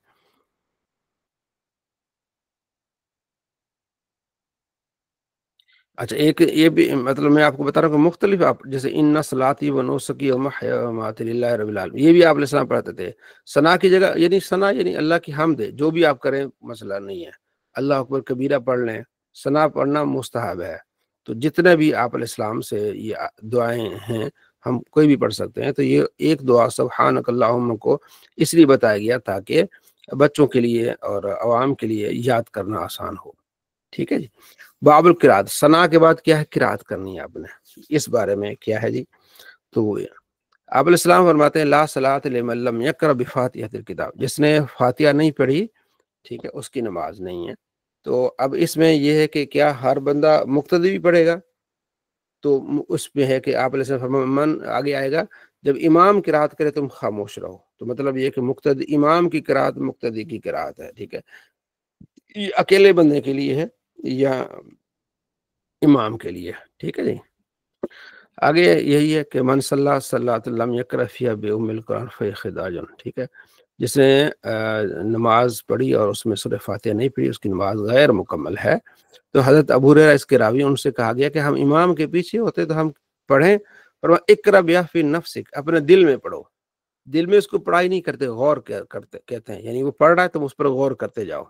اچھا، ایک یہ بھی مطلب میں آپ کو بتا رہا ہوں کہ مختلف، آپ جیسے ان صلاتی و نسکی و محیا و مماتی للہ رب العالمین، یہ بھی آپ علیہ السلام پڑھتے تھے۔ ثنا کی جگہ، یعنی ثنا یعنی اللہ کی حمد ہے، جو بھی آپ کریں مسئلہ نہیں ہے، اللہ اکبر کبیرہ پڑھ لیں، ثنا پڑھنا مستحب ہے۔ تو جتنے بھی آپ علیہ السلام سے یہ دعائیں ہیں ہم کوئی بھی پڑھ سکتے ہیں۔ تو یہ ایک دعا سبحانک اللہم کو اس لیے بتایا گیا تاکہ بچوں کے لیے اور عوام کے لیے یاد کرنا آسان ہو، ٹھیک ہے جی۔ باب القرات، ثنا کے بعد کیا ہے، قرات کرنی ہے آپ نے، اس بارے میں کیا ہے جی۔ تو آپ علیہ السلام فرماتے ہیں لا صلاۃ لمن لم یقرأ بفاتحۃ الکتاب، جس نے فاتحہ نہیں پڑھی، ٹھیک ہے، اس کی نماز نہیں ہے۔ تو اب اس میں یہ ہے کہ کیا ہر بندہ مقتدی بھی پڑھے گا؟ تو اس میں ہے کہ آپ علیہ السلام فرماتے من آگے آئے گا جب امام قرات کرے تم خاموش رہو، تو مطلب یہ کہ مقتدی امام کی قرات مقتدی کی قرات ہے، ٹھیک ہے، یہ اکیلے بندے کے لیے ہے یا امام کے لیے، ٹھیک ہے جی۔ آگے یہی ہے کہ من صلی صلاۃ لم یقرأ فیہا بأم القرآن فہی خداج، ٹھیک ہے، جس نے نماز پڑھی اور اس میں سورہ فاتحہ نہیں پڑھی، اس کی نماز غیر مکمل ہے۔ تو حضرت ابو ہریرہ اس کے راوی، ان سے کہا گیا کہ ہم امام کے پیچھے ہوتے تو ہم پڑھیں، اور اقرأ بہا فی نفسک، اپنے دل میں پڑھو، دل میں اس کو پڑھائی نہیں کرتے، غور کرتے کہتے ہیں، یعنی وہ پڑھ رہا ہے تم اس پر غور کرتے جاؤ،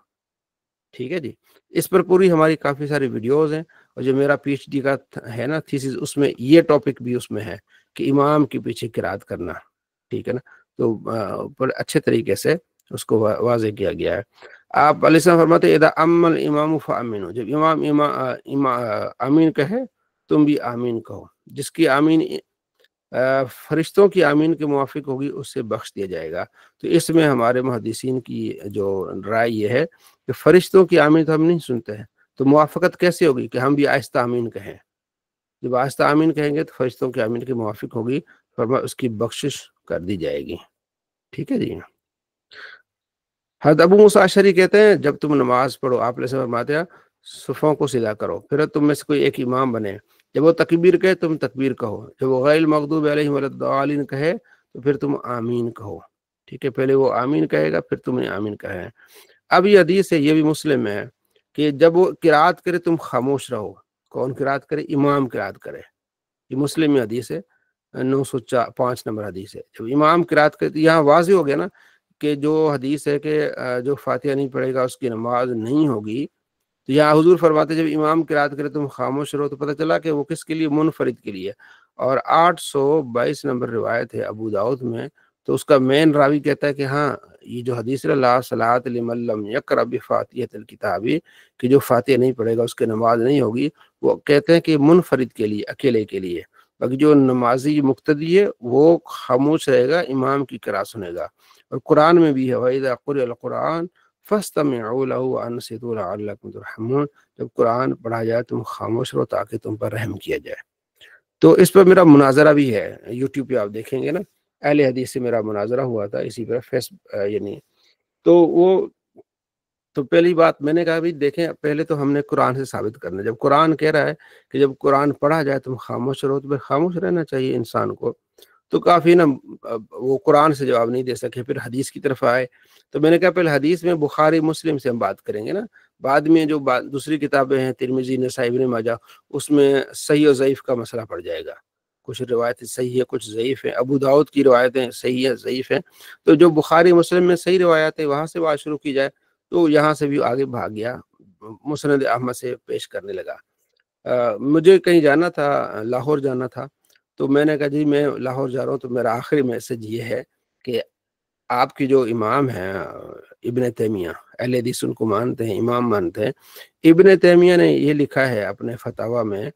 ٹھیک ہے جی۔ اس پر پوری ہماری کافی ساری ویڈیوز ہیں، اور جو میرا پی ایچ ڈی کا ہے نا تھیسس، اس میں یہ ٹاپک بھی اس میں ہے کہ امام کے پیچھے قرات کرنا، ٹھیک ہے نا، تو پر اچھے طریقے سے اس کو واضح کیا گیا ہے۔ آپ علیہ السلام فرماتے ہیں اذا اما الامام فامنوا، جب امام آمین کہے تم بھی آمین کہو، جس کی آمین فرشتوں کی آمین کے موافق ہوگی اس سے بخش دیا جائے گا۔ تو اس میں ہمارے محدثین کی جو رائے یہ ہے کہ فرشتوں کی آمین تو ہم نہیں سنتے ہیں، تو موافقت کیسے ہوگی کہ ہم بھی آہستہ آمین کہیں؟ جب آہستہ آمین کہیں گے تو فرشتوں کی آمین کے موافق ہوگی، فرمایا اس کی بخشش کر دی جائے گی، ٹھیک ہے جی۔ حضرت ابو موسیٰ اشعری کہتے ہیں جب تم نماز پڑھو، آپ نے فرماتے ہیں صفوں کو سیدھا کرو، پھر تم میں سے کوئی ایک امام بنے، جب وہ تکبیر کہے تم تکبیر کہو، جب وہ غیر المغضوب علیہم ولا الضالین کہے تو پھر تم آمین کہو، ٹھیک ہے، پہلے وہ آمین کہے گا پھر تم نے آمین کہے۔ اب یہ حدیث ہے، یہ بھی مسلم میں ہے کہ جب وہ قرات کرے تم خاموش رہو۔ کون قرات کرے؟ امام قرات کرے، یہ مسلم میں حدیث ہے، 905 نمبر حدیث ہے۔ جب امام قرات کرے، یہاں واضح ہو گیا نا کہ جو حدیث ہے کہ جو فاتحہ نہیں پڑھے گا اس کی نماز نہیں ہوگی، تو یہاں حضور فرماتے جب امام قرات کرے تم خاموش رہو، تو پتہ چلا کہ وہ کس کے لیے؟ منفرد کے لیے۔ اور 822 نمبر روایت ہے ابو داؤد میں، تو اس کا مین راوی کہتا ہے کہ ہاں یہ جو حدیث لا صلاۃ لمن لم یقرأ بفاتحۃ الکتاب، کہ جو فاتحہ نہیں پڑھے گا اس کی نماز نہیں ہوگی، وہ کہتے ہیں کہ منفرد کے لیے، اکیلے کے لیے، باقی جو نمازی مقتدی ہے وہ خاموش رہے گا، امام کی قرات سنے گا۔ اور قرآن میں بھی ہے وَإِذَا قُرِئَ الْقُرْآنُ فَاسْتَمِعُوا لَهُ وَأَنصِتُوا لَعَلَّكُمْ تُرْحَمُونَ، جب قرآن پڑھا جائے تم خاموش رہو تاکہ تم پر رحم کیا جائے۔ تو اس پر میرا مناظرہ بھی ہے، یوٹیوب پہ آپ دیکھیں گے نا، اہل حدیث سے میرا مناظرہ ہوا تھا اسی پر یعنی تو وہ تو پہلی بات میں نے کہا بھی دیکھیں، پہلے تو ہم نے قرآن سے ثابت کرنا ہے، جب قرآن کہہ رہا ہے کہ جب قرآن پڑھا جائے تم خاموش رہو، تو پھر خاموش رہنا چاہیے انسان کو۔ تو کافی نا وہ قرآن سے جواب نہیں دے سکے، پھر حدیث کی طرف آئے، تو میں نے کہا پہلے حدیث میں بخاری مسلم سے ہم بات کریں گے نا، بعد میں جو دوسری کتابیں ہیں ترمذی نسائی ابن ماجہ، اس میں صحیح و ضعیف کا مسئلہ پڑ جائے گا، کچھ روایتیں صحیح ہے کچھ ضعیف ہیں، ابو داؤد کی روایتیں صحیح ہے ضعیف ہیں، تو جو بخاری مسلم میں صحیح روایت ہے وہاں سے بات شروع کی جائے، تو یہاں سے بھی آگے بھاگ گیا، مسند احمد سے پیش کرنے لگا۔ مجھے کہیں جانا تھا، لاہور جانا تھا، تو میں نے کہا جی میں لاہور جا رہا ہوں، تو میرا آخری میسج یہ ہے کہ آپ کی جو امام ہیں ابن تیمیہ، اہل حدیث ان کو مانتے ہیں، امام مانتے ہیں، ابن تیمیہ نے یہ لکھا ہے اپنے فتاویٰ میں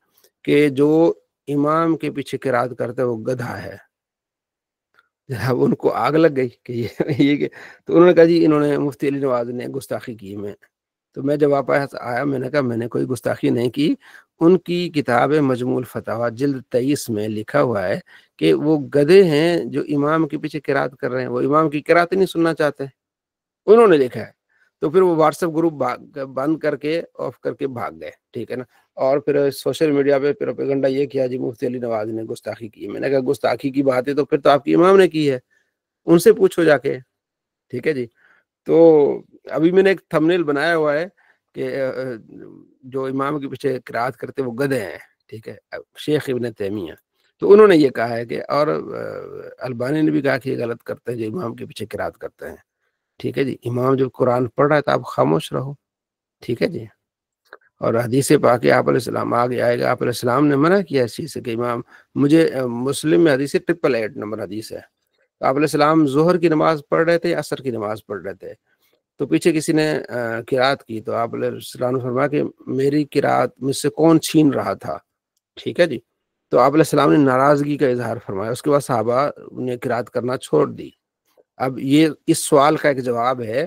کہ جو امام کے پیچھے قرات کرتا ہے وہ گدھا ہے۔ جب ان کو آگ لگ گئی کہ یہ تو انہوں نے کہا جی انہوں نے مفتی علی نواز نے گستاخی کی میں، تو میں جب واپس آیا میں نے کہا میں نے کوئی گستاخی نہیں کی، ان کی کتاب مجموع الفتاویٰ جلد 23 میں لکھا ہوا ہے کہ وہ گدھے ہیں جو امام کے پیچھے قرات کر رہے ہیں، وہ امام کی قرات نہیں سننا چاہتے، انہوں نے لکھا ہے۔ تو پھر وہ واٹس ایپ گروپ بند کر کے آف کر کے بھاگ گئے، ٹھیک ہے نا، اور پھر سوشل میڈیا پہ پروپیگنڈا یہ کیا جی مفتی علی نواز نے گستاخی کی۔ میں نے کہا گستاخی کی بات ہے تو پھر تو آپ کی امام نے کی ہے، ان سے پوچھو جا کے، ٹھیک ہے جی۔ تو ابھی میں نے ایک تھمبنیل بنایا ہوا ہے کہ جو امام کے پیچھے قرات کرتے وہ گدھے ہیں، ٹھیک ہے، شیخ ابن تیمیہ، تو انہوں نے یہ کہا ہے کہ، اور البانی نے بھی کہا کہ یہ غلط کرتے ہیں جو امام کے پیچھے قرات کرتے ہیں، ٹھیک ہے جی۔ امام جو قرآن پڑھ رہا ہے تو آپ خاموش رہو، ٹھیک ہے جی۔ اور حدیث پاک آپ علیہ السلام آگے آئے گا، آپ علیہ السلام نے منع کیا اس چیز سے کہ امام، مجھے مسلم میں حدیث 888 نمبر حدیث ہے، آپ علیہ السلام ظہر کی نماز پڑھ رہے تھے، عصر کی نماز پڑھ رہے تھے، تو پیچھے کسی نے قرات کی، تو آپ علیہ السلام نے فرمایا کہ میری قرات مجھ سے کون چھین رہا تھا، ٹھیک ہے جی۔ تو آپ علیہ السلام نے ناراضگی کا اظہار فرمایا، اس کے بعد صحابہ نے قرات کرنا چھوڑ دی۔ اب یہ اس سوال کا ایک جواب ہے،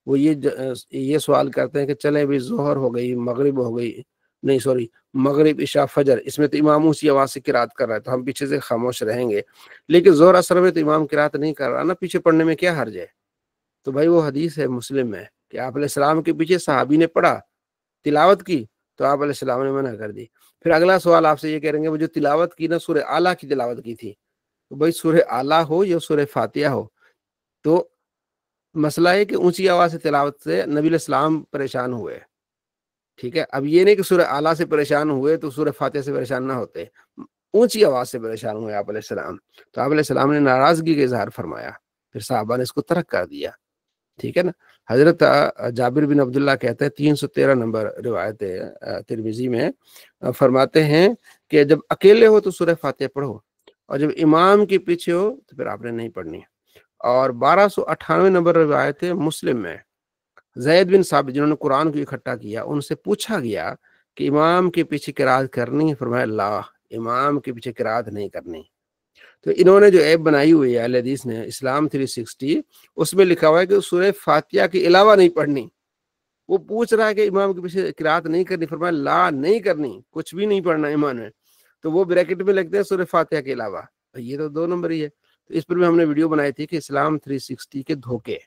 وہ یہ سوال کرتے ہیں کہ چلے بھی ظہر ہو گئی، مغرب ہو گئی، نہیں سوری مغرب عشاء فجر، اس میں تو امام اسی آواز سے قرات کر رہا ہے تو ہم پیچھے سے خاموش رہیں گے، لیکن ظہر اثر میں تو امام قرات نہیں کر رہا نا، پیچھے پڑھنے میں کیا حرج ہے؟ تو بھائی وہ حدیث ہے مسلم میں کہ آپ علیہ السلام کے پیچھے صحابی نے پڑھا، تلاوت کی، تو آپ علیہ السلام نے منع کر دی۔ پھر اگلا سوال آپ سے یہ کہیں گے وہ جو تلاوت کی نا سورہ اعلیٰ کی تلاوت کی تھی، تو بھائی سورہ اعلیٰ ہو یا سورہ فاتحہ ہو، تو مسئلہ ہے کہ اونچی آواز سے تلاوت سے نبی علیہ السلام پریشان ہوئے، ٹھیک ہے. اب یہ نہیں کہ سورہ اعلیٰ سے پریشان ہوئے تو سورہ فاتحہ سے پریشان نہ ہوتے، اونچی آواز سے پریشان ہوئے آپ علیہ السلام، تو آپ علیہ السلام نے ناراضگی کا اظہار فرمایا، پھر صحابہ نے اس کو ترک کر دیا، ٹھیک ہے نا. حضرت جابر بن عبداللہ کہتے ہیں 313 نمبر روایت ترمذی میں فرماتے ہیں کہ جب اکیلے ہو تو سورہ فاتحہ پڑھو، اور جب امام کے پیچھے ہو تو پھر آپ نے نہیں پڑھنی. اور 1298 نمبر روایت مسلم میں زید بن ثابت جنہوں نے قرآن کو اکٹھا کیا، ان سے پوچھا گیا کہ امام کے پیچھے قرات کرنی ہے، فرمایا لا، امام کے پیچھے قرات نہیں کرنی. تو انہوں نے جو ایپ بنائی ہوئی ہے اہل حدیث نے اسلام 360، اس میں لکھا ہوا ہے کہ سورہ فاتحہ کے علاوہ نہیں پڑھنی. وہ پوچھ رہا ہے کہ امام کے پیچھے قرات نہیں کرنی، فرمایا لا، نہیں کرنی، کچھ بھی نہیں پڑھنا امام نے. تو وہ بریکٹ میں لکھتے ہیں سورہ فاتحہ کے علاوہ. یہ تو 2 نمبر ہی ہے. تو اس پر بھی ہم نے ویڈیو بنائی تھی کہ اسلام 360 کے دھوکے،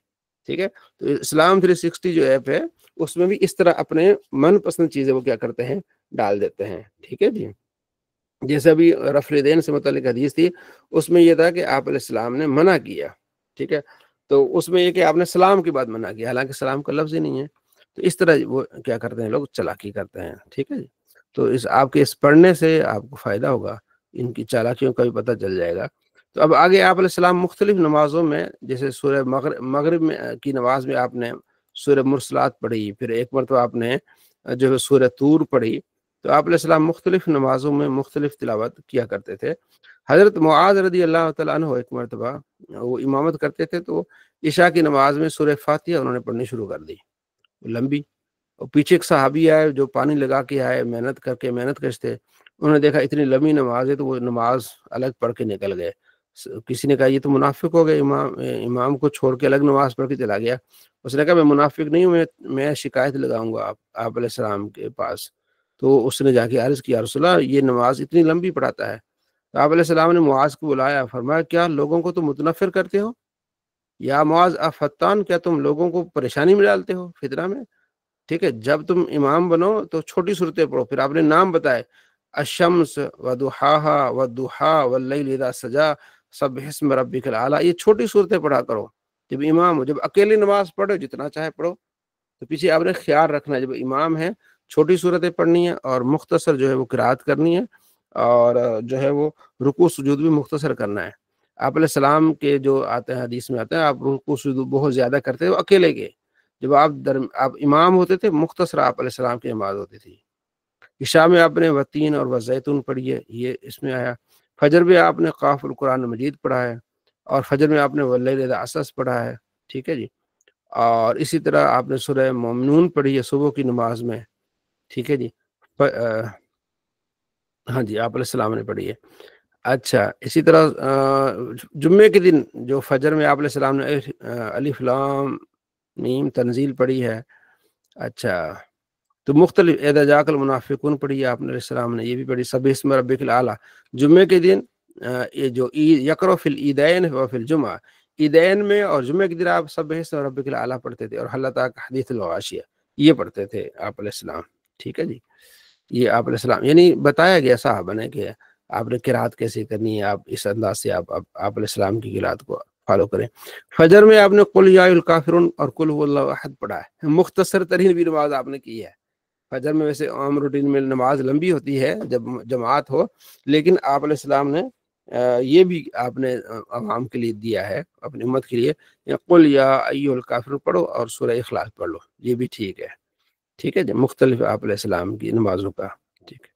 ٹھیک ہے. تو اسلام 360 جو ایپ ہے اس میں بھی اس طرح اپنے من پسند چیزیں وہ کیا کرتے ہیں، ڈال دیتے ہیں، ٹھیک ہے جی. جیسے ابھی رفع الیدین سے متعلق حدیث تھی، اس میں یہ تھا کہ آپ علیہ السلام نے منع کیا، ٹھیک ہے. تو اس میں یہ کہ آپ نے سلام کے بعد منع کیا، حالانکہ سلام کا لفظ ہی نہیں ہے. تو اس طرح وہ کیا کرتے ہیں، لوگ چالاکی کرتے ہیں، ٹھیک ہے جی. تو آپ کے اس پڑھنے سے آپ کو فائدہ ہوگا، ان کی چالاکیوں کا بھی پتہ چل جائے گا. تو اب آگے آپ علیہ السلام مختلف نمازوں میں، جیسے سورہ مغرب میں کی نماز میں آپ نے سورہ مرسلات پڑھی، پھر ایک مرتبہ آپ نے جو ہے سورہ طور پڑھی. تو آپ علیہ السلام مختلف نمازوں میں مختلف تلاوت کیا کرتے تھے. حضرت معاذ رضی اللہ تعالیٰ عنہ ایک مرتبہ وہ امامت کرتے تھے، تو عشاء کی نماز میں سورہ فاتحہ انہوں نے پڑھنی شروع کر دی، لمبی. اور پیچھے ایک صحابی آئے جو پانی لگا کے آئے، محنت کش تھے، انہوں نے دیکھا اتنی لمبی نماز ہے تو وہ نماز الگ پڑھ کے نکل گئے. کسی نے کہا یہ تو منافق ہو گئے، امام کو چھوڑ کے الگ نماز پڑھ کے چلا گیا. اس نے کہا میں منافق نہیں ہوں، میں شکایت لگاؤں گا آپ علیہ السلام کے پاس. تو اس نے جا کے عرض کیا رسول اللہ یہ نماز اتنی لمبی پڑھاتا ہے. تو آپ علیہ السلام نے معاذ کو بلایا، فرمایا کیا لوگوں کو تم متنفر کرتے ہو؟ یا معاذ افتان، کیا تم لوگوں کو پریشانی میں ڈالتے ہو، فتنہ میں؟ ٹھیک ہے، جب تم امام بنو تو چھوٹی صورتیں پڑھو. پھر آپ نے نام بتائے، الشمس وضحاها والضحى واللیل اذا سجا سبح اسم ربک الاعلی. یہ چھوٹی صورتیں پڑھا کرو جب امام ہو. جب اکیلی نماز پڑھو جتنا چاہے پڑھو. تو پیچھے آپ نے خیال رکھنا ہے جب امام ہے چھوٹی صورتیں پڑھنی ہے، اور مختصر جو ہے وہ قرات کرنی ہے، اور جو ہے وہ رکوع سجود بھی مختصر کرنا ہے. آپ علیہ السلام کے جو آتے ہیں حدیث میں آتے ہیں، آپ رکوع سجود بہت زیادہ کرتے ہیں اکیلے کے. جب آپ امام ہوتے تھے مختصر آپ علیہ السلام کی نماز ہوتی تھی. عشاء میں آپ نے وتین اور وزیتون پڑھی ہے، یہ اس میں آیا. فجر میں آپ نے قاف القرآن مجید پڑھا ہے، اور فجر میں آپ نے واللیل اذا عسعس پڑھا ہے، ٹھیک ہے جی. اور اسی طرح آپ نے سورہ مومنون پڑھی ہے صبح کی نماز میں، ٹھیک ہے جی. ہاں جی آپ علیہ السلام نے پڑھی ہے. اچھا اسی طرح جمعے کے دن جو فجر میں آپ علیہ السلام نے الف لام میم تنزیل پڑھی ہے. اچھا تو مختلف اذا جاءک المنافقون پڑھی ہے آپ نے علیہ السلام نے، یہ بھی پڑھی. سبح اسم ربک الاعلی. جمعے کے دن یہ جو یقرأ فی العیدین و فی الجمعہ، عیدین میں اور جمعے کے دن آپ سبح اسم ربک الاعلی پڑھتے تھے، اور حل اتاک حدیث الغاشیہ یہ پڑھتے تھے آپ علیہ السلام، ٹھیک ہے جی. یہ آپ علیہ السلام یعنی بتایا گیا صحابہ نے کہ آپ نے قرات کیسے کرنی ہے، آپ اس انداز سے آپ علیہ السلام کی قرات کو فالو کریں. فجر میں آپ نے قل یا الکافرون اور قل هو اللہ احد پڑھا ہے. مختصر ترین بھی نماز آپ نے کی ہے. فجر میں ویسے عام روٹین میں نماز لمبی ہوتی ہے جب جماعت ہو، لیکن آپ علیہ السلام نے یہ بھی آپ نے عوام کے لیے دیا ہے، اپنی امت کے لیے، قل یا ایھا الکافرون پڑھو اور سورہ اخلاص پڑھ لو، یہ بھی ٹھیک ہے، ٹھیک ہے جی. مختلف آپ علیہ السلام کی نمازوں کا، ٹھیک ہے.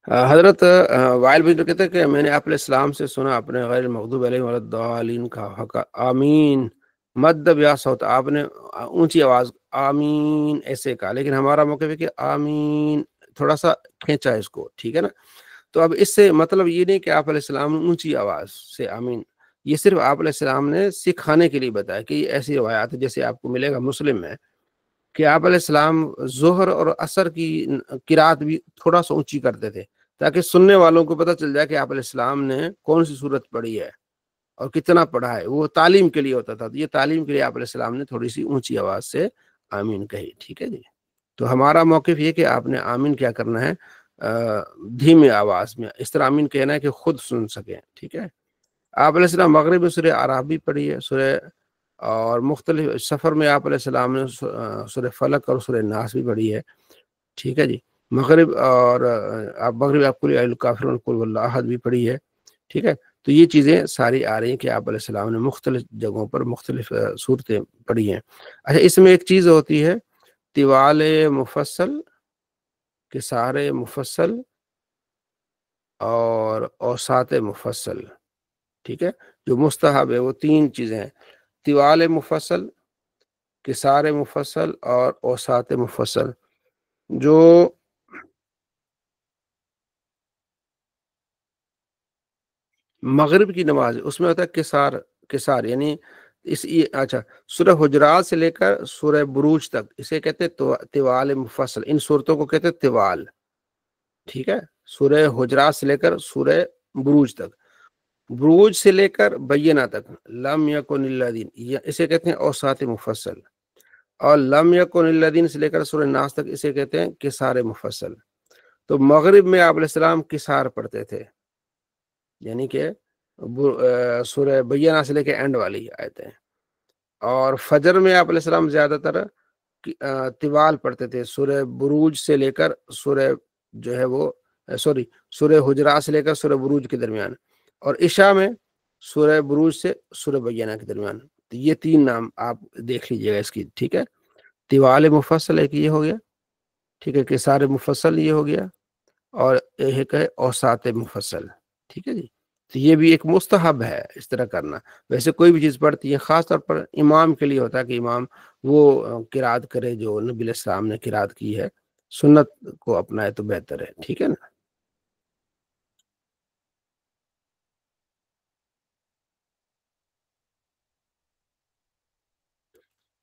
حضرت وائل بن کہتے ہیں کہ میں نے آپ علیہ السلام سے سنا، اپنے غیر المغضوب علیہم ولا الضالین کا آمین مد یا صوت، آپ نے اونچی آواز آمین ایسے کہا، لیکن ہمارا موقف ہے کہ آمین تھوڑا سا کھینچا ہے اس کو، ٹھیک ہے نا. تو اب اس سے مطلب یہ نہیں کہ آپ علیہ السلام نے اونچی آواز سے آمین، یہ صرف آپ علیہ السلام نے سکھانے کے لیے بتایا کہ یہ ایسی روایات ہے، جیسے آپ کو ملے گا مسلم میں کہ آپ علیہ السلام ظہر اور عصر کی قرات بھی تھوڑا سا اونچی کرتے تھے، تاکہ سننے والوں کو پتہ چل جائے کہ آپ علیہ السلام نے کون سی صورت پڑھی ہے. اور کتنا پڑھا ہے، وہ تعلیم کے لیے ہوتا تھا. تو یہ تعلیم کے لیے آپ علیہ السلام نے تھوڑی سی اونچی آواز سے آمین کہی. ٹھیک ہے جی. تو ہمارا موقف یہ کہ آپ نے آمین کیا کرنا ہے، دھیمی آواز میں اس طرح آمین کہنا ہے کہ خود سن سکیں. ٹھیک ہے. آپ علیہ السلام مغرب میں سورہ اعراف بھی پڑھی ہے، سورہ، اور مختلف سفر میں آپ علیہ السلام نے سورہ فلق اور سورہ ناس بھی پڑھی ہے. ٹھیک ہے جی. مغرب اور آپ مغرب آپ قل یا الکافرون قل واللہ احد بھی پڑھی ہے. ٹھیک ہے. تو یہ چیزیں ساری آ رہی ہیں کہ آپ علیہ السلام نے مختلف جگہوں پر مختلف صورتیں پڑھی ہیں. اچھا، اس میں ایک چیز ہوتی ہے طوال مفصل، قصار مفصل اور اوساط مفصل. ٹھیک ہے. جو مستحب ہے وہ 3 چیزیں ہیں: طوال مفصل، قصار مفصل اور اوساط مفصل. جو مغرب کی نماز ہے اس میں ہوتا ہے قصار یعنی اچھا، سورہ حجرات سے لے کر سورہ بروج تک اسے کہتے ہیں طوال مفصل. ان صورتوں کو کہتے ہیں طوال. ٹھیک ہے. سورہ حجرات سے لے کر سورہ بروج تک، بروج سے لے کر بینہ تک، لم یکن الذین، اسے کہتے ہیں اوساط مفصل. اور لم یکن الذین سے لے کر سورہ ناس تک اسے کہتے ہیں قصار مفصل. تو مغرب میں آپ علیہ السلام قصار پڑھتے تھے، یعنی کہ سورہ بینہ سے لے کے اینڈ والی آیتیں. اور فجر میں آپ علیہ السلام زیادہ تر طوال پڑھتے تھے، سورہ بروج سے لے کر سورہ جو ہے وہ سورہ حجرات سے لے کر سورہ بروج کے درمیان. اور عشاء میں سورہ بروج سے سورہ بینہ کے درمیان. تو یہ 3 نام آپ دیکھ لیجئے گا اس کی. ٹھیک ہے. طوال مفصل ایک یہ ہو گیا. ٹھیک ہے. قصار مفصل یہ ہو گیا. اور ایک ہے اوساط مفصل. ٹھیک ہے جی. تو یہ بھی ایک مستحب ہے اس طرح کرنا. ویسے کوئی بھی چیز پڑھتی ہے، خاص طور پر امام کے لیے ہوتا ہے کہ امام وہ قرات کرے جو نبی علیہ السلام نے قرات کی ہے. سنت کو اپنائے تو بہتر ہے. ٹھیک ہے نا.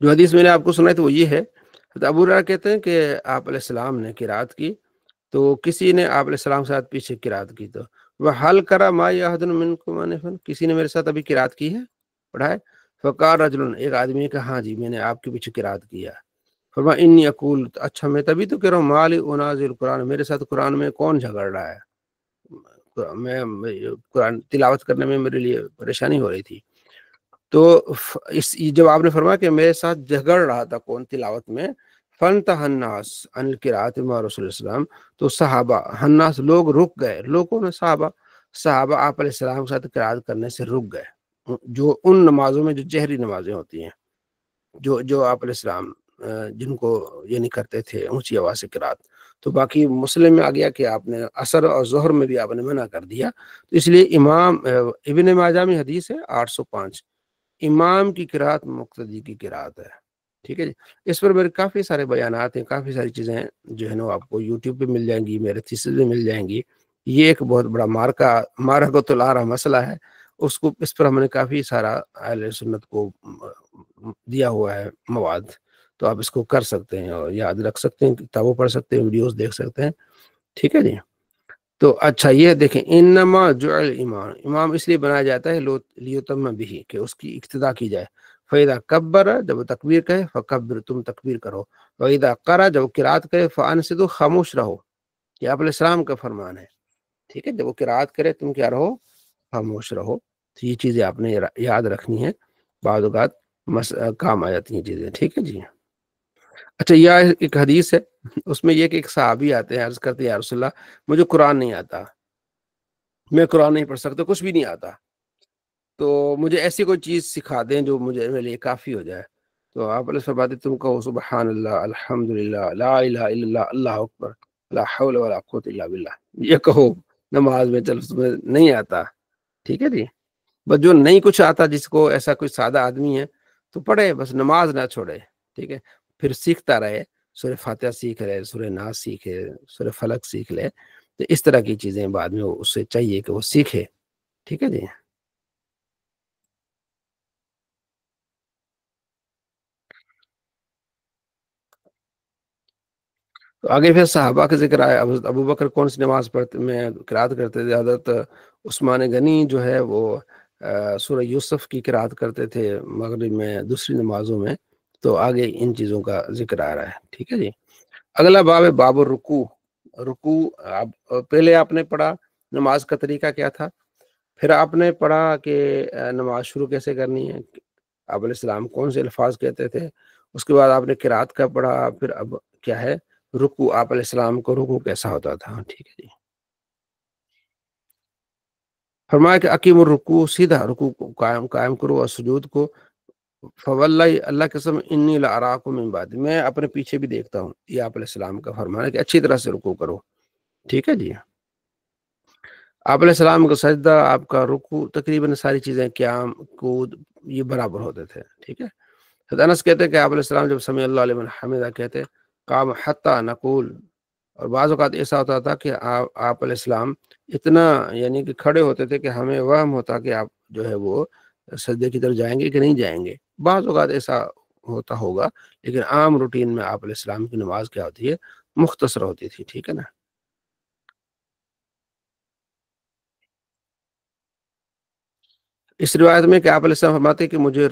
جو حدیث میں نے آپ کو سنائی تو وہ یہ ہے، ابو ہریرہ کہتے ہیں کہ آپ علیہ السلام نے قرات کی تو کسی نے آپ علیہ السلام کے ساتھ پیچھے قرات کی، تو وہ حل کرا ما احد منکم انفن، کسی نے میرے ساتھ ابھی قرات کی ہے، پڑھا ہے؟ فقال رجل، ایک آدمی نے کہا ہاں جی میں نے آپ کے پیچھے قرات کیا. فرما انی اقول، اچھا میں تبھی تو کہہ رہا ہوں مالی انازل قرآن، میرے ساتھ قرآن میں کون جھگڑ رہا ہے، میں قرآن تلاوت کرنے میں میرے لیے پریشانی ہو رہی تھی. تو جب آپ نے فرمایا کہ میرے ساتھ جھگڑ رہا تھا کون تلاوت میں، فنتہ الناس عن القراءۃ مع رسول السلام، تو صحابہ الناس لوگ رک گئے، لوگوں نے صحابہ آپ علیہ السلام کے ساتھ قرات کرنے سے رک گئے، جو ان نمازوں میں جو جہری نمازیں ہوتی ہیں، جو آپ علیہ السلام جن کو یہ نہیں کرتے تھے اونچی آواز سے قرات. تو باقی مسلم میں آ گیا کہ آپ نے عصر اور ظہر میں بھی آپ نے منع کر دیا. تو اس لیے امام ابن ماجہ میں حدیث ہے 805، امام کی قرات مقتدی کی قرات ہے. ٹھیک ہے جی. اس پر میرے کافی سارے بیانات ہیں، کافی ساری چیزیں جو ہے نا آپ کو یوٹیوب پہ مل جائیں گی، میرے تھیسس میں مل جائیں گی. یہ ایک بہت بڑا مارکۃ العارہ مسئلہ ہے، اس پر ہم نے کافی سارا اہل سنت کو دیا ہوا ہے مواد. تو آپ اس کو کر سکتے ہیں اور یاد رکھ سکتے ہیں، کتابوں پڑھ سکتے ہیں، ویڈیوز دیکھ سکتے ہیں. ٹھیک ہے جی. تو اچھا یہ دیکھیں، انما جعل امام اس لیے بنایا جاتا ہے لیتم بھی، کہ اس کی اقتدا کی جائے. فَإِذَا كَبَّرَ، جب وہ تکبیر کہے، فَكَبِّرْ، تم تکبیر کرو. وَإِذَا قَرَأَ، جب وہ قرات کرے، فَأَنصِتُوا، خاموش رہو. یہ آپ علیہ السلام کا فرمان ہے. ٹھیک ہے. جب وہ قرات کرے تم کیا رہو؟ خاموش رہو. تو یہ چیزیں آپ نے یاد رکھنی ہے، بعض اوقات کام آ جاتی ہیں چیزیں. ٹھیک ہے جی. اچھا یہ ایک حدیث ہے، اس میں یہ کہ ایک صحابی آتے ہیں، عرض کرتے ہیں یا رسول اللہ مجھے قرآن نہیں آتا، میں قرآن نہیں پڑھ سکتا، کچھ بھی نہیں آتا، تو مجھے ایسی کوئی چیز سکھا دیں جو مجھے میرے لیے کافی ہو جائے. تو آپ علیہ فرماتے تم کہو سبحان اللہ، الحمدللہ، لا الہ الا اللہ، اللہ اکبر، لا حول ولا قوت الا باللہ. یہ کہو نماز میں. چل تمہیں نہیں آتا، ٹھیک ہے جی. بس جو نہیں کچھ آتا، جس کو ایسا کوئی سادہ آدمی ہے تو پڑھے، بس نماز نہ چھوڑے. ٹھیک ہے. پھر سیکھتا رہے، سورہ فاتحہ سیکھ لے، سورہ ناس سیکھے، سورہ فلق سیکھ لے. تو اس طرح کی چیزیں بعد میں اس سے چاہیے کہ وہ سیکھے. ٹھیک ہے جی. تو آگے پھر صحابہ کا ذکر آیا. ابو بکر کون سی نماز پڑھتے میں قرات کرتے تھے؟ حضرت عثمان غنی جو ہے وہ سورہ یوسف کی قرات کرتے تھے مغرب میں دوسری نمازوں میں، تو آگے ان چیزوں کا ذکر آ رہا ہے، ٹھیک ہے جی۔ اگلا باب ہے باب الرکوع۔ رکوع پہلے آپ نے پڑھا نماز کا طریقہ کیا تھا، پھر آپ نے پڑھا کہ نماز شروع کیسے کرنی ہے، آپ علیہ السلام کون سے الفاظ کہتے تھے، اس کے بعد آپ نے قرات کا پڑھا، پھر اب کیا ہے رکوع، آپ علیہ السلام کو رکوع کیسا ہوتا تھا، ٹھیک ہے جی۔ فرمایا کہ اقیم الرکوع، سیدھا رکوع کو قائم کرو، اور سجود کو فواللہ، اللہ قسم انی لاراکم من بعد، میں اپنے پیچھے بھی دیکھتا ہوں، یہ آپ علیہ السلام کا فرمان ہے کہ اچھی طرح سے رکوع کرو، ٹھیک ہے جی۔ آپ علیہ السلام کا سجدہ، آپ کا رکوع، تقریباً ساری چیزیں قیام کود یہ برابر ہوتے تھے، ٹھیک ہے۔ حضرت انس کہتے ہیں کہ آپ علیہ السلام جب سمیع اللہ لمن حمدہ کہتے قام حتی نقول، اور بعض اوقات ایسا ہوتا تھا کہ آپ علیہ السلام اتنا یعنی کہ کھڑے ہوتے تھے کہ ہمیں وہم ہوتا کہ آپ جو ہے وہ سجدے کی طرف جائیں گے کہ نہیں جائیں گے، بعض اوقات ایسا ہوتا ہوگا، لیکن عام روٹین میں آپ علیہ السلام کی نماز کیا ہوتی ہے، مختصر ہوتی تھی، ٹھیک ہے نا۔ اس روایت میں کہ آپ علیہ السلام فرماتے ہیں کہ مجھے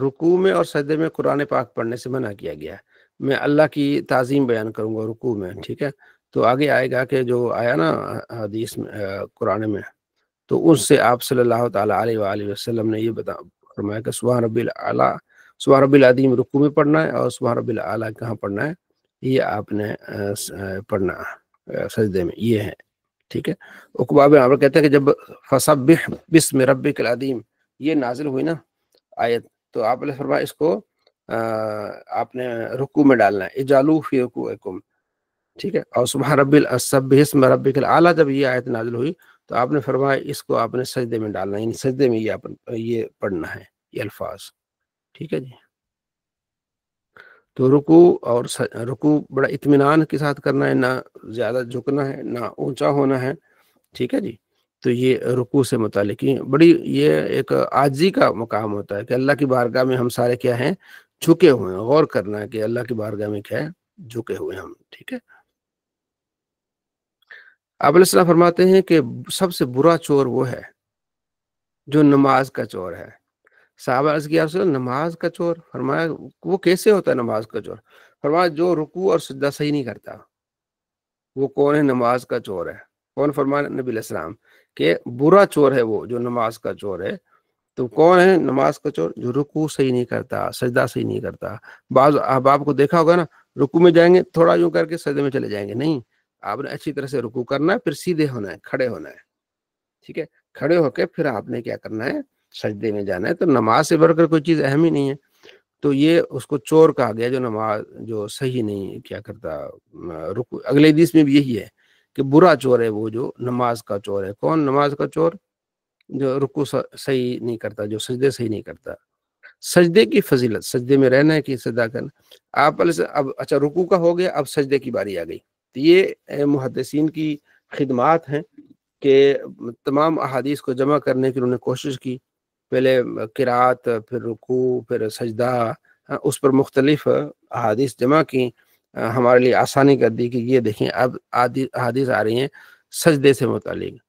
رکوع میں اور سجدے میں قرآن پاک پڑھنے سے منع کیا گیا ہے، میں اللہ کی تعظیم بیان کروں گا رکوع میں، ٹھیک ہے۔ تو آگے آئے گا کہ جو آیا نا حدیث میں قرآن میں، تو اس سے آپ صلی اللہ تعالیٰ علیہ وآلہ وسلم نے یہ فرمایا کہ سبحان ربی الاعلیٰ، سبحان ربی العظیم رکوع میں پڑھنا ہے، اور سبحان ربی الاعلیٰ کہاں پڑھنا ہے، یہ آپ نے پڑھنا سجدے میں، یہ ہے، ٹھیک ہے۔ عقبہ بن عامر کہتے ہیں کہ جب فسبح بسم ربک العظیم یہ نازل ہوئی نا آیت، تو آپ نے فرمایا اس کو آپ نے رکوع میں ڈالنا ہے، اجعلوا فی رکوعکم، ٹھیک ہے۔ اور سبحان ربی سبح اسم ربک الاعلیٰ جب یہ آیت نازل ہوئی تو آپ نے فرمایا اس کو آپ نے سجدے میں ڈالنا ہے، یعنی سجدے میں یہ پڑھنا ہے یہ الفاظ، ٹھیک ہے جی۔ تو رکوع بڑا اطمینان کے ساتھ کرنا ہے، نہ زیادہ جھکنا ہے نہ اونچا ہونا ہے، ٹھیک ہے جی۔ تو یہ رکوع سے متعلق بڑی یہ ایک عاجزی کا مقام ہوتا ہے کہ اللہ کی بارگاہ میں ہم سارے کیا ہیں، جھکے ہوئے ہیں، غور کرنا ہے کہ اللہ کی بارگاہ میں کیا ہے، جھکے ہوئے ہم، ٹھیک ہے۔ آپ علیہ السلام فرماتے ہیں کہ سب سے برا چور وہ ہے جو نماز کا چور ہے۔ صحابہ عرض کیا رسول اللہ، نماز کا چور؟ فرمایا وہ کیسے ہوتا ہے نماز کا چور؟ فرمایا جو رکوع اور سجدہ صحیح نہیں کرتا وہ کون ہے، نماز کا چور ہے۔ کون؟ فرمایا نبی علیہ السلام کہ برا چور ہے وہ جو نماز کا چور ہے۔ تو کون ہے نماز کا چور؟ جو رکوع صحیح نہیں کرتا، سجدہ صحیح نہیں کرتا۔ بعض احباب کو دیکھا ہوگا نا، رکوع میں جائیں گے تھوڑا یوں کر کے سجدے میں چلے جائیں گے، نہیں، آپ نے اچھی طرح سے رکوع کرنا ہے، پھر سیدھے ہونا ہے، کھڑے ہونا ہے، ٹھیک ہے۔ کھڑے ہو کے پھر آپ نے کیا کرنا ہے، سجدے میں جانا ہے۔ تو نماز سے بڑھ کر کوئی چیز اہم ہی نہیں ہے۔ تو یہ اس کو چور کہا گیا جو نماز جو صحیح نہیں کیا کرتا رکوع۔ اگلے حدیث میں بھی یہی ہے کہ برا چور ہے وہ جو نماز کا چور ہے۔ کون نماز کا چور؟ جو رکوع صحیح نہیں کرتا، جو سجدے صحیح نہیں کرتا۔ سجدے کی فضیلت، سجدے میں رہنا ہے کہ سجدہ کرنا۔ آپ اب اچھا رکوع کا ہو گیا، اب سجدے کی باری آ گئی۔ تو یہ محدثین کی خدمات ہیں کہ تمام احادیث کو جمع کرنے کی انہوں نے کوشش کی، پہلے قرات، پھر رکوع، پھر سجدہ، اس پر مختلف احادیث جمع کی، ہمارے لیے آسانی کر دی کہ یہ دیکھیں اب احادیث آ رہی ہیں سجدے سے متعلق۔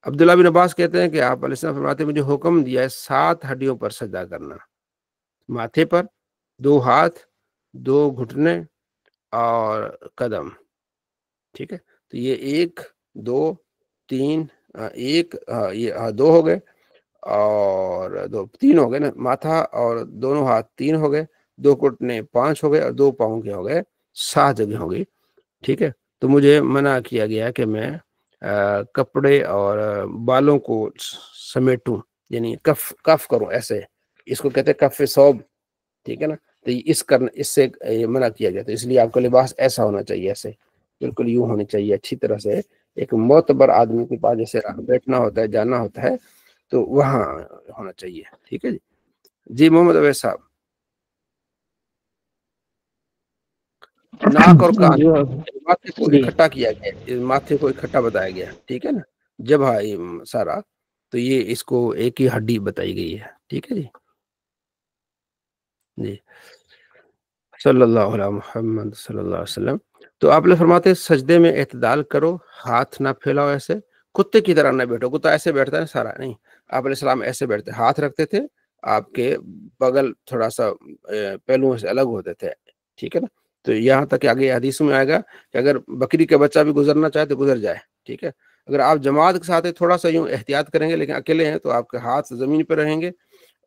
عبداللہ بن عباس کہتے ہیں کہ آپ علیہ السلام فرماتے ہیں مجھے حکم دیا ہے 7 ہڈیوں پر سجدہ کرنا، ماتھے پر، 2 ہاتھ، 2 گھٹنے اور قدم، ٹھیک ہے۔ تو یہ 1 2 3 1 یہ 2 ہو گئے، اور 2 3 ہو گئے نا، ماتھا اور دونوں ہاتھ 3 ہو گئے، 2 گھٹنے 5 ہو گئے، اور 2 پاؤں کے ہو گئے 7 جگہ ہو گئی، ٹھیک ہے۔ تو مجھے منع کیا گیا کہ میں کپڑے اور بالوں کو سمیٹوں، یعنی کف کروں، ایسے اس کو کہتے ہیں کف ثوب، ٹھیک ہے نا۔ تو اس سے منع کیا گیا، تو اس لیے آپ کا لباس ایسا ہونا چاہیے، ایسے بالکل یوں ہونی چاہیے اچھی طرح سے، ایک معتبر آدمی کے پاس جیسے بیٹھنا ہوتا ہے، جانا ہوتا ہے، تو وہاں ہونا چاہیے، ٹھیک ہے جی۔ جی محمد اویس صاحب، ناک اور کان ماتھے کو اکٹھا کیا گیا، ماتھے کو اکٹھا بتایا گیا، ٹھیک ہے نا، جب سارا، تو یہ اس کو ایک ہی ہڈی بتائی گئی ہے، ٹھیک ہے جی۔ جی صلی اللہ علیہ محمد صلی اللہ علیہ وسلم۔ تو آپ نے فرماتے سجدے میں اعتدال کرو، ہاتھ نہ پھیلاؤ ایسے، کتے کی طرح نہ بیٹھو، کتا ایسے بیٹھتا ہے سارا نہیں، آپ علیہ السلام ایسے بیٹھتے، ہاتھ رکھتے تھے، آپ کے بغل تھوڑا سا پہلوؤں سے الگ ہوتے تھے، ٹھیک ہے نا. تو یہاں تک کہ آگے حدیث میں آئے گا کہ اگر بکری کا بچہ بھی گزرنا چاہے تو گزر جائے، ٹھیک ہے. اگر آپ جماعت کے ساتھ تھوڑا سا یوں احتیاط کریں گے، لیکن اکیلے ہیں تو آپ کے ہاتھ زمین پہ رہیں گے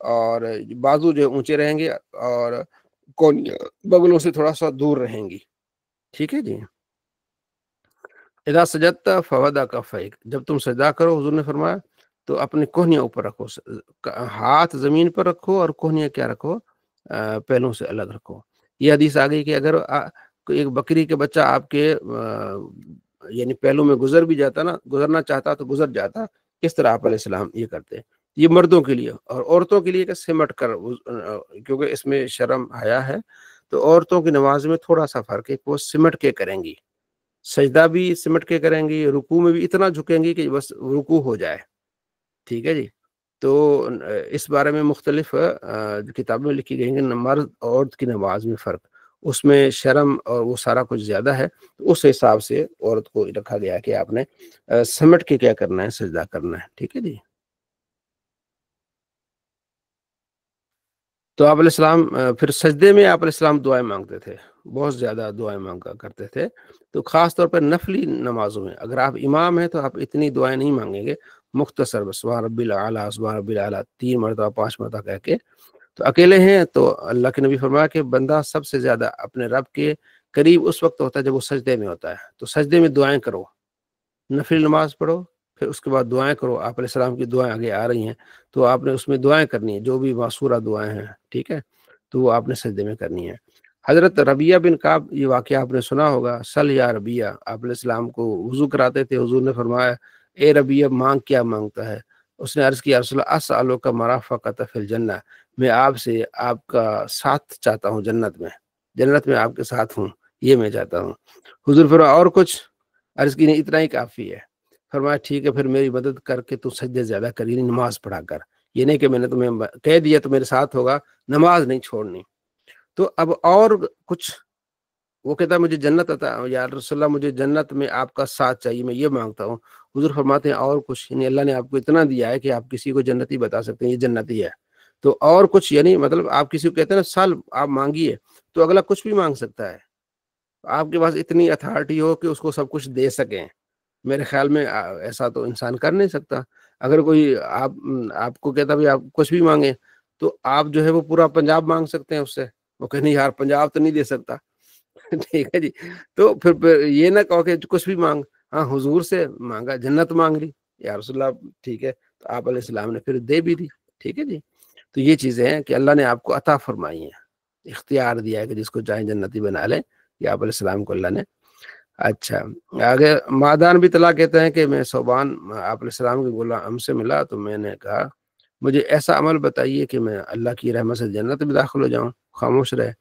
اور بازو جو اونچے رہیں گے اور بغلوں سے تھوڑا سا دور رہیں گی، ٹھیک ہے جی. اذا سجدت فوضع کفیک، جب تم سجدہ کرو حضور نے فرمایا تو اپنے کوہنیاں اوپر رکھو، ہاتھ زمین پر رکھو اور کوہنیاں کیا رکھو، پہلوں سے الگ رکھو. یہ حدیث آ گئی کہ اگر ایک بکری کے بچہ آپ کے یعنی پہلوں میں گزر بھی جاتا نا، گزرنا چاہتا تو گزر جاتا، کس طرح آپ علیہ السلام یہ کرتے. یہ مردوں کے لیے، اور عورتوں کے لیے کہ سمٹ کر، کیونکہ اس میں شرم حیا ہے، تو عورتوں کی نماز میں تھوڑا سا فرق ہے، وہ سمٹ کے کریں گی، سجدہ بھی سمٹ کے کریں گی، رکوع میں بھی اتنا جھکیں گی کہ بس رکوع ہو جائے، ٹھیک ہے جی. تو اس بارے میں مختلف کتابوں میں لکھی گئی ہیں کہ مرد اور عورت کی نماز میں فرق، اس میں شرم اور وہ سارا کچھ زیادہ ہے، تو اس حساب سے عورت کو رکھا گیا کہ آپ نے سمٹ کے کیا کرنا ہے، سجدہ کرنا ہے، ٹھیک ہے جی. تو آپ علیہ السلام پھر سجدے میں آپ علیہ السلام دعائیں مانگتے تھے، بہت زیادہ دعائیں مانگا کرتے تھے. تو خاص طور پر نفلی نمازوں میں اگر آپ امام ہیں تو آپ اتنی دعائیں نہیں مانگیں گے، مختصر بس سبحان ربی الاعلیٰ سبحان ربی الاعلیٰ 3 مرتبہ 5 مرتبہ کہہ کے. تو اکیلے ہیں تو اللہ کے نبی فرمایا کہ بندہ سب سے زیادہ اپنے رب کے قریب اس وقت ہوتا ہے جب وہ سجدے میں ہوتا ہے. تو سجدے میں دعائیں کرو، نفلی نماز پڑھو، پھر اس کے بعد دعائیں کرو. آپ علیہ السلام کی دعائیں آگے آ رہی ہیں تو آپ نے اس میں دعائیں کرنی ہیں، جو بھی معصورہ دعائیں ہیں، ٹھیک ہے، تو وہ آپ نے سجدے میں کرنی ہے. حضرت ربیہ بن کعب، یہ واقعہ آپ نے سنا ہوگا، سل یا ربیہ، آپ علیہ السلام کو وضو کراتے تھے، حضور نے فرمایا اے ربیہ مانگ، کیا مانگتا ہے؟ اس نے عرض کیا رسول اللہ اسألک مرافقۃ فی الجنہ، میں آپ سے آپ کا ساتھ چاہتا ہوں جنت میں آپ کے ساتھ ہوں، یہ میں چاہتا ہوں. حضور فرمایا اور کچھ؟ عرض کی نہیں، اتنا ہی کافی ہے. فرمایا ٹھیک ہے، پھر میری مدد کر کے تو سجدے زیادہ کری، نماز پڑھا کر، یہ نہیں کہ میں نے تمہیں کہہ دیا تو میرے ساتھ ہوگا، نماز نہیں چھوڑنی. تو اب اور کچھ، وہ کہتا ہے مجھے جنت عطا، یا رسول اللہ مجھے جنت میں آپ کا ساتھ چاہیے، میں یہ مانگتا ہوں. حضور فرماتے ہیں اور کچھ؟ یعنی اللہ نے آپ کو اتنا دیا ہے کہ آپ کسی کو جنتی بتا سکتے ہیں، یہ جنتی ہے. تو اور کچھ، یعنی مطلب آپ کسی کو کہتے ہیں نا سال آپ مانگیے، تو اگلا کچھ بھی مانگ سکتا ہے. آپ کے پاس اتنی اتھارٹی ہو کہ اس کو سب کچھ دے سکیں، میرے خیال میں ایسا تو انسان کر نہیں سکتا. اگر کوئی آپ کو کہتا بھی آپ کچھ بھی مانگیں، تو آپ جو ہے وہ پورا پنجاب مانگ سکتے ہیں اس سے، وہ کہ نہیں یار پنجاب تو نہیں دے سکتا. ٹھیک ہے جی. تو پھر یہ نہ کہو کہ کچھ بھی مانگ، ہاں حضور سے مانگا، جنت مانگ لی یا رسول اللہ، ٹھیک ہے، تو آپ علیہ السلام نے پھر دے بھی دی، ٹھیک ہے جی. تو یہ چیزیں ہیں کہ اللہ نے آپ کو عطا فرمائی ہیں، اختیار دیا ہے کہ جس کو چاہیں جنتی بنا لیں، یہ آپ علیہ السلام کو اللہ نے. اچھا آگے مادان بھی طلع کہتے ہیں کہ میں صوبان آپ علیہ السلام کے غلام سے ملا تو میں نے کہا مجھے ایسا عمل بتائیے کہ میں اللہ کی رحمت سے جنت میں داخل ہو جاؤں. خاموش رہے.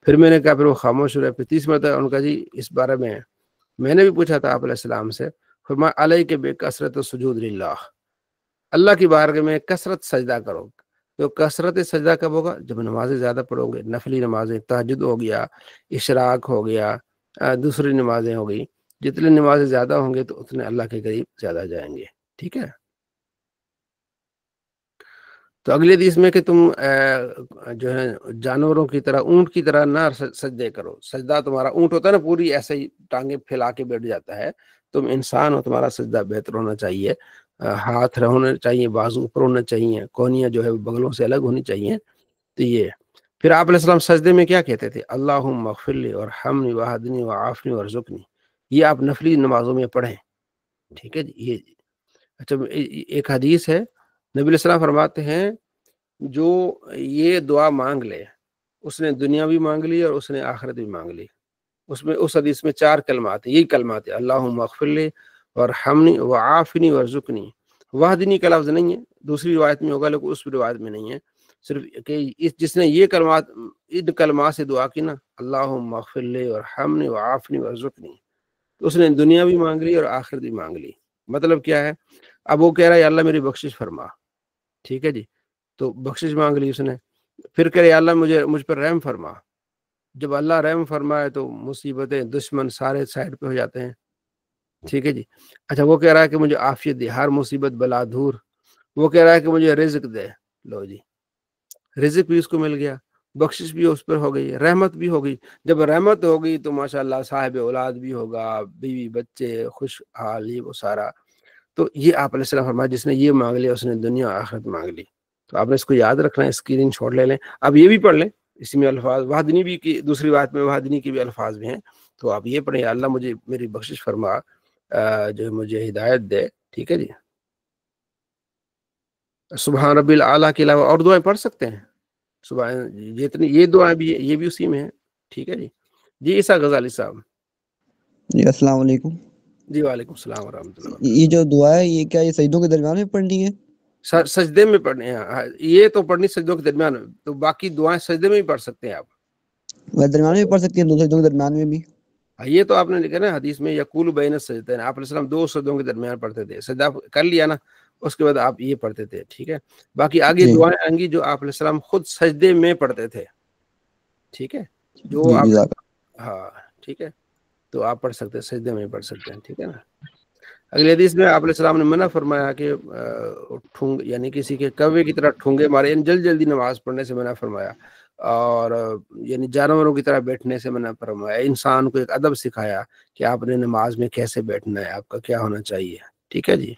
پھر میں نے کہا، پھر وہ خاموش رہے. پھر 30 مرتبہ ان کا جی اس بارے میں نے بھی پوچھا تھا آپ علیہ السلام سے. فرمایا علیک بکثرۃ السجود للہ، اللہ کی بارگاہ میں کثرت سجدہ کرو. تو کثرت سجدہ کب ہوگا؟ جب نمازیں زیادہ پڑھو گے، نفلی نمازیں، تہجد ہو گیا، اشراق ہو گیا، دوسری نمازیں ہو گئی. جتنے نمازیں زیادہ ہوں گے تو اتنے اللہ کے قریب زیادہ جائیں گے، ٹھیک ہے. تو اگلے حدیث میں کہ تم جو ہے جانوروں کی طرح، اونٹ کی طرح نہ سجدے کرو. سجدہ تمہارا اونٹ ہوتا ہے نا، پوری ایسے ہی ٹانگیں پھیلا کے بیٹھ جاتا ہے. تم انسان ہو، تمہارا سجدہ بہتر ہونا چاہیے، ہاتھ ہونے چاہیے، بازو اوپر ہونا چاہیے، کونیاں جو ہے بغلوں سے الگ ہونی چاہیے. تو یہ پھر آپ علیہ السلام سجدے میں کیا کہتے تھے؟ اللہم اغفر لی وارحمنی واہدنی وعافنی وارزقنی. یہ آپ نفلی نمازوں میں پڑھیں، ٹھیک ہے جی. یہ اچھا ایک حدیث ہے، نبی علیہ السلام فرماتے ہیں جو یہ دعا مانگ لے اس نے دنیا بھی مانگ لی اور اس نے آخرت بھی مانگ لی. اس حدیث میں 4 کلمات ہیں، یہی کلمات ہیں، اللہم اغفر لی وارحمنی وعافنی وارزقنی. واہدنی کا لفظ نہیں ہے، دوسری روایت میں ہوگا لیکن اس روایت میں نہیں ہے. صرف کہ جس نے یہ کلمات، ان کلمات سے دعا کی نا، اللہم اغفر لی وارحمنی وعافنی وارزقنی، تو اس نے دنیا بھی مانگ لی اور آخرت بھی مانگ لی. مطلب کیا ہے؟ اب وہ کہہ رہا ہے اللہ میری بخشش فرما، ٹھیک ہے جی. تو بخشش مانگ لی اس نے. پھر کہہ رہے اللہ مجھ پر رحم فرما. جب اللہ رحم فرمائے تو مصیبتیں، دشمن سارے سائڈ پہ ہو جاتے ہیں. ٹھیک ہے جی. اچھا وہ کہہ رہا ہے کہ مجھے عافیت دے، ہر مصیبت بلا دور. وہ کہہ رہا ہے کہ مجھے رزق دے. لو جی، رزق بھی اس کو مل گیا، بخشش بھی اس پر ہو گئی، رحمت بھی ہو گئی. جب رحمت ہو گئی تو ماشاءاللہ صاحب اولاد بھی ہوگا، بیوی بچے خوشحال، یہ وہ سارا. تو یہ آپ علیہ السلام فرمایا جس نے یہ مانگ لیا اس نے دنیا آخرت مانگ لی. تو آپ نے اس کو یاد رکھنا ہے، اسکرین شاٹ لے لیں. اب یہ بھی پڑھ لیں، اسی میں الفاظ وحدنی بھی کی، دوسری بات میں وحدنی کے بھی الفاظ بھی ہیں. تو آپ یہ پڑھیں، اللہ مجھے میری بخشش فرما، جو مجھے ہدایت دے. ٹھیک ہے جی. سبحان ربی الاعلیٰ کے علاوہ اور دعائیں پڑھ سکتے ہیں. سبحان، یہ دعائیں بھی، یہ بھی اسی میں ہے. ٹھیک ہے جی. جی عیسیٰ غزالی صاحب. جی السلام علیکم. جی وعلیکم السلام ورحمۃ اللہ وبرکاتہ. یہ جو دعا ہے یہ کیا یہ سجدوں کے درمیان میں پڑھنی ہے؟ سجدے میں پڑھنے ہیں، یہ تو پڑھنی سجدوں کے درمیان میں، تو باقی دعائیں سجدے میں بھی پڑھ سکتے ہیں آپ. وہ درمیان میں بھی پڑھ سکتی ہیں، دو سجدوں کے درمیان میں بھی؟ یہ تو آپ نے لکھا نا حدیث میں یقول بین السجدتین، آپ علیہ السلام 2 سجدوں کے درمیان پڑھتے تھے. سجدہ کر لیا نا، اس کے بعد آپ یہ پڑھتے تھے. ٹھیک ہے. باقی آگے جی دعائیں آئیں گی جو آپ علیہ السلام خود سجدے میں پڑھتے تھے. ٹھیک ہے. جو جی آپ، جزاک ہاں ٹھیک ہے، تو آپ پڑھ سکتے ہیں، سجدے میں پڑھ سکتے ہیں. ٹھیک ہے نا. اگلی حدیث میں آپ علیہ السلام نے منع فرمایا کہ یعنی کسی کے کوے کی طرح ٹھونگے مارے، یعنی جلدی جلدی نماز پڑھنے سے منع فرمایا، اور یعنی جانوروں کی طرح بیٹھنے سے منع فرمایا. انسان کو ایک ادب سکھایا کہ آپ نے نماز میں کیسے بیٹھنا ہے، آپ کا کیا ہونا چاہیے. ٹھیک ہے جی.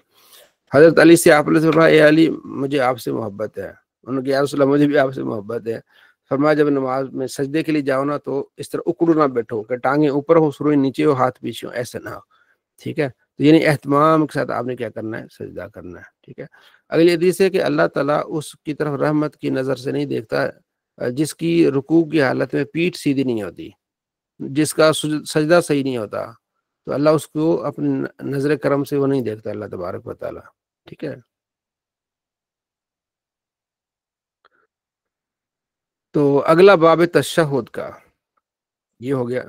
حضرت علی سے آپ نے فرمایا اے علی مجھے آپ سے محبت ہے. انہوں نے کہا یا رسول اللہ مجھے بھی آپ سے محبت ہے. فرمایا جب نماز میں سجدے کے لیے جاؤ نا تو اس طرح اکڑو نہ بیٹھو کہ ٹانگیں اوپر ہو، سروئی نیچے ہو، ہاتھ پیچھے ہو، ایسے نہ ہو. ٹھیک ہے. تو یعنی اہتمام کے ساتھ آپ نے کیا کرنا ہے، سجدہ کرنا ہے. ٹھیک ہے. اگلی حدیث ہے کہ اللہ تعالیٰ اس کی طرف رحمت کی نظر سے نہیں دیکھتا جس کی رکوع کی حالت میں پیٹھ سیدھی نہیں ہوتی، جس کا سجدہ صحیح نہیں ہوتا، تو اللہ اس کو اپنی نظر کرم سے وہ نہیں دیکھتا، اللہ تبارک و تعالیٰ. ٹھیک ہے. تو اگلا باب تشہد کا یہ ہو گیا،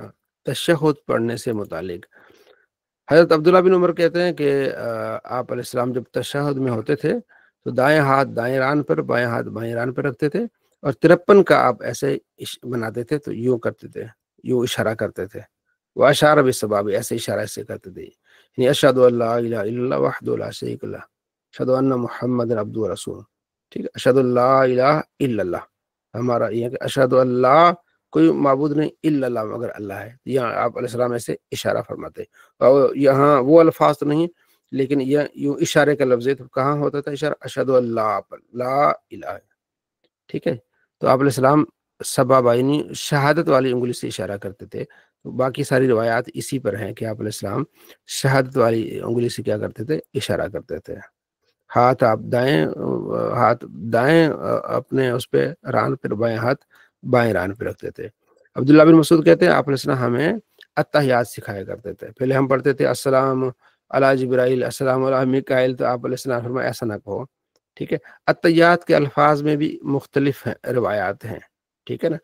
تشہد پڑھنے سے متعلق. حضرت عبداللہ بن عمر کہتے ہیں کہ آپ علیہ السلام جب تشہد میں ہوتے تھے تو دائیں ہاتھ دائیں ران پر، بائیں ہاتھ بائیں ران پر رکھتے تھے، اور 53 کا آپ ایسے بناتے تھے، تو یوں کرتے تھے، یوں اشارہ کرتے تھے. وہ اشارہ بالسباب، ایسے اشارہ ایسے کرتے تھے، یعنی اشہد ان لا الہ الا اللہ وحدہ لا شریک لہ اشہد ان محمد عبدہ ورسولہ. ٹھیک ہے. اشہد ان لا الہ الا اللہ، ہمارا یہ کہ اشہد اللہ کوئی معبود نہیں الا اللہ مگر اللہ ہے. یہاں آپ علیہ السلام ایسے اشارہ فرماتے، اور یہاں وہ الفاظ تو نہیں لیکن یہ یوں اشارے کا لفظ ہے. تو کہاں ہوتا تھا اشارہ؟ اشہد اللہ پر، لا الہ. ٹھیک ہے. تو آپ علیہ السلام سبابینی شہادت والی انگلی سے اشارہ کرتے تھے. باقی ساری روایات اسی پر ہیں کہ آپ علیہ السلام شہادت والی انگلی سے کیا کرتے تھے، اشارہ کرتے تھے. ہاتھ آپ دائیں اپنے اس پہ ران پہ، بائیں ہاتھ بائیں ران پہ رکھتے تھے. عبداللہ بن مسعود کہتے ہیں آپ علیہ السلام ہمیں اتحیات سکھایا کرتے تھے. پہلے ہم پڑھتے تھے السلام علی جبرائیل، السلام علی میکائیل، تو آپ علیہ السلام فرمایا ایسا نہ کہو. ٹھیک ہے. اتحیات کے الفاظ میں بھی مختلف روایات ہیں. ٹھیک ہے نا.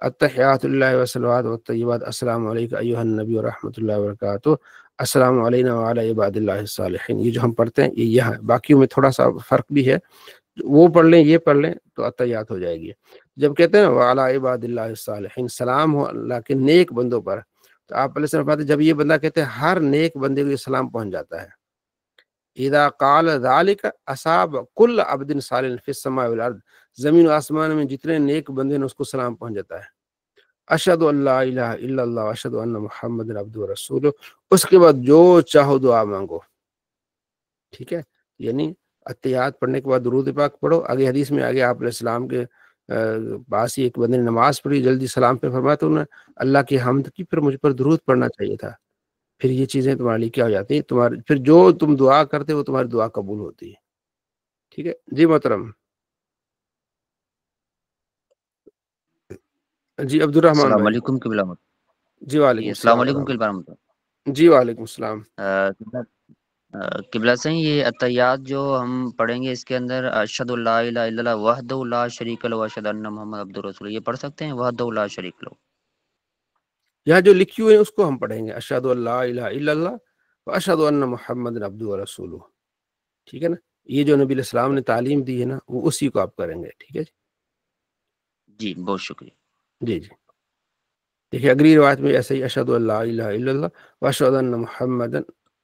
التحیات اللہ والصلوات والطیبات السلام علیکم ایھا النبی ورحمۃ اللہ وبرکاتہ، السلام علینا وعلی عباد اللہ الصالحین. یہ جو ہم پڑھتے ہیں یہ یہاں، باقیوں میں تھوڑا سا فرق بھی ہے، وہ پڑھ لیں یہ پڑھ لیں تو اتحیات ہو جائے گی. جب کہتے ہیں وعلی عباد اللہ الصالحین، سلام ہو اللہ کے نیک بندوں پر، تو آپ علیہ السلام فرماتے ہیں جب یہ بندہ کہتے ہیں ہر نیک بندے کو یہ سلام پہنچ جاتا ہے. اذا قال ذلك اصاب كل عبد صالح في السماء والارض، زمین و آسمان میں جتنے نیک بندے ہیں اس کو سلام پہنچ جاتا ہے. اشہد ان لا الہ الا اللہ اشہد ان محمد عبدہ ورسولہ. اس کے بعد جو چاہو دعا مانگو. ٹھیک ہے. یعنی اتحیات پڑھنے کے بعد درود پاک پڑھو. آگے حدیث میں آگے آپ علیہ السلام کے پاس ہی ایک بندے نے نماز پڑھی، جلدی سلام پہ فرمایا تو انہوں نے اللہ کی حمد کی، پھر مجھ پر درود پڑھنا چاہیے تھا. پھر یہ چیزیں تمہارے لیے کیا ہو جاتی ہیں، تمہارے پھر جو تم دعا کرتے وہ تمہاری دعا قبول ہوتی ہے. ٹھیک ہے جی محترم. جی عبد الرحمن السلام بھائی. علیکم قبلہ مت. جی وعلیکم جی السلام السلام علیکم ورحمۃ قبلہ مت. اللہ. جی وعلیکم السلام. قبلہ سے یہ اتحیات جو ہم پڑھیں گے اس کے اندر اشہد لا الہ الا اللہ وحدہ لا شریک لہ واشہد ان محمد عبدہ رسولہ، یہ پڑھ سکتے ہیں وحدہ لا شریک لہ. یہاں جو لکھی ہوئی ہے اس کو ہم پڑھیں گے اشہد لا الہ الا اللہ واشہد ان محمد عبدہ ورسولہ. ٹھیک ہے نا. یہ جو نبی علیہ السلام نے تعلیم دی ہے نا وہ اسی کو آپ کریں گے. ٹھیک ہے جی بہت شکریہ. جی جی. دیکھیے اگلی روایت میں ایسے ہی اشہد لا الہ الا اللہ واشہد ان محمد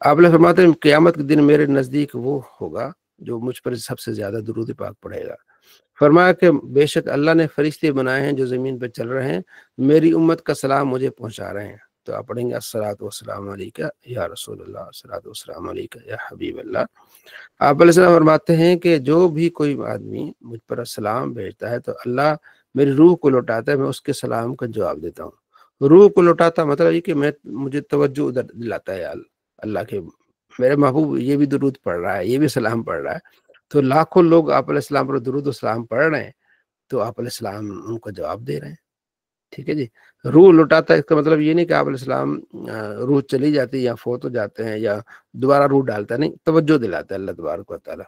آپ نے فرماتے ہیں قیامت کے دن میرے نزدیک وہ ہوگا جو مجھ پر سب سے زیادہ درود پاک پڑھے گا۔ فرمایا کہ بے شک اللہ نے فرشتے بنائے ہیں جو زمین پہ چل رہے ہیں، میری امت کا سلام مجھے پہنچا رہے ہیں۔ تو آپ پڑھیں گے الصلاۃ والسلام علیکہ یا رسول اللہ، الصلاۃ والسلام علیکہ یا حبیب اللہ۔ آپ علیہ السلام فرماتے ہیں کہ جو بھی کوئی آدمی مجھ پر سلام بھیجتا ہے تو اللہ میری روح کو لوٹاتا ہے، میں اس کے سلام کا جواب دیتا ہوں۔ روح کو لوٹاتا مطلب یہ کہ مجھے توجہ ادھر دلاتا ہے اللہ کے میرے محبوب یہ بھی درود پڑھ رہا ہے، یہ بھی سلام پڑھ رہا ہے، تو لاکھوں لوگ آپ علیہ السلام پر درود و سلام پڑھ رہے ہیں تو آپ علیہ السلام ان کو جواب دے رہے ہیں۔ ٹھیک ہے جی، روح لوٹاتا ہے اس کا مطلب یہ نہیں کہ آپ علیہ السلام روح چلی جاتی ہے یا فوت ہو جاتے ہیں یا دوبارہ روح ڈالتا ہے، نہیں، توجہ دلاتا ہے اللہ تبارک و تعالیٰ،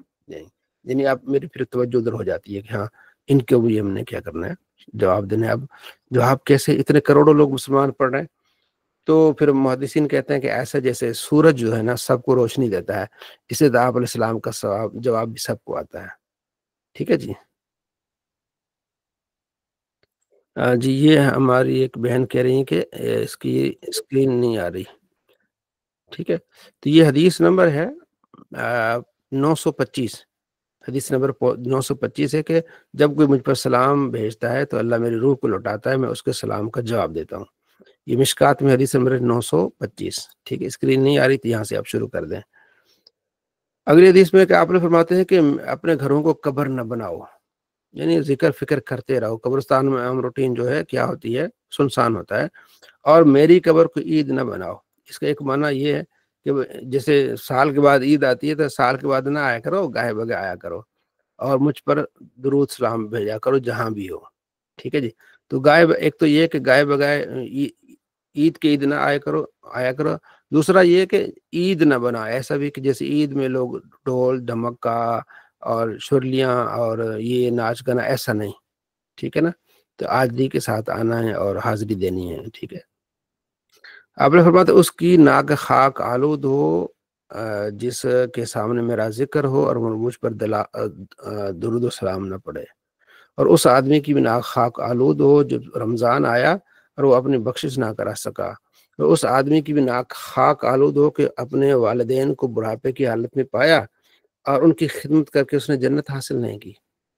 یعنی آپ میری پھر توجہ ادھر ہو جاتی ہے کہ ہاں ان کے بھی ہم نے کیا کرنا ہے، جواب دینا ہے۔ اب جواب کیسے، اتنے کروڑوں لوگ مسلمان پڑھ رہے ہیں، تو پھر محدثین کہتے ہیں کہ ایسا جیسے سورج جو ہے نا سب کو روشنی دیتا ہے، اسے آپ علیہ السلام کا جواب بھی سب کو آتا ہے۔ ٹھیک ہے جی۔ جی یہ ہماری ایک بہن کہہ رہی ہیں کہ اس کی اسکرین نہیں آ رہی۔ ٹھیک ہے، تو یہ حدیث نمبر ہے 925، حدیث نمبر 925 ہے کہ جب کوئی مجھ پر سلام بھیجتا ہے تو اللہ میری روح کو لوٹاتا ہے، میں اس کے سلام کا جواب دیتا ہوں۔ یہ مشکات میں حدیث نمبر 925۔ ٹھیک ہے، اسکرین نہیں آ رہی تو یہاں سے آپ شروع کر دیں۔ اگلی حدیث میں کہ آپ نے فرماتے ہیں کہ اپنے گھروں کو قبر نہ بناؤ، یعنی ذکر فکر کرتے رہو۔ قبرستان میں عام روٹین جو ہے کیا ہوتی ہے، سنسان ہوتا ہے، اور میری قبر کو عید نہ بناؤ۔ اس کا ایک معنی یہ ہے کہ جیسے سال کے بعد عید آتی ہے تو سال کے بعد نہ آیا کرو، گاہے بگے آیا کرو اور مجھ پر درود سلام بھیجا کرو جہاں بھی ہو۔ ٹھیک ہے جی، تو ایک تو یہ کہ گائے بگائے عید کے عید نہ آیا کرو۔ دوسرا یہ کہ عید نہ بنا، ایسا بھی کہ جیسے عید میں لوگ ڈھول ڈھمکا اور شرلیاں اور یہ ناچ گانا، ایسا نہیں۔ ٹھیک ہے نا، تو آجزی کے ساتھ آنا ہے اور حاضری دینی ہے۔ ٹھیک ہے، آپ نے فرمایا اس کی ناک خاک آلود ہو جس کے سامنے میرا ذکر ہو اور مجھ پر درود و سلام نہ پڑے، اور اس آدمی کی بھی ناک خاک آلود ہو جو رمضان آیا اور وہ اپنی بخشش نہ کرا سکا، اور اس آدمی کی بھی ناک خاک آلود ہو کہ اپنے والدین کو بڑھاپے کی حالت میں پایا اور ان کی خدمت کر کے اس نے جنت حاصل نہیں کی،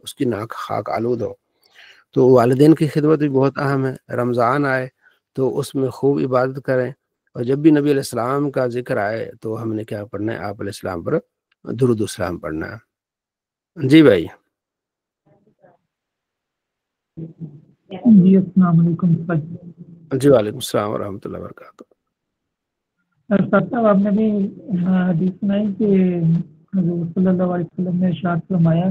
اس کی ناک خاک آلود ہو۔ تو والدین کی خدمت بھی بہت اہم ہے۔ رمضان آئے تو اس میں خوب عبادت کریں، اور جب بھی نبی علیہ السلام کا ذکر آئے تو ہم نے کیا پڑھنا ہے، آپ علیہ السلام پر درود و سلام پڑھنا ہے۔ جی بھائی۔ جی السلام علیکم سر۔ جی وعلیکم السلام ورحمۃ اللہ وبرکاتہ۔ سر صاحب آپ نے بھی حدیث سنائی کہ حضور صلی اللہ علیہ وسلم نے ارشاد فرمایا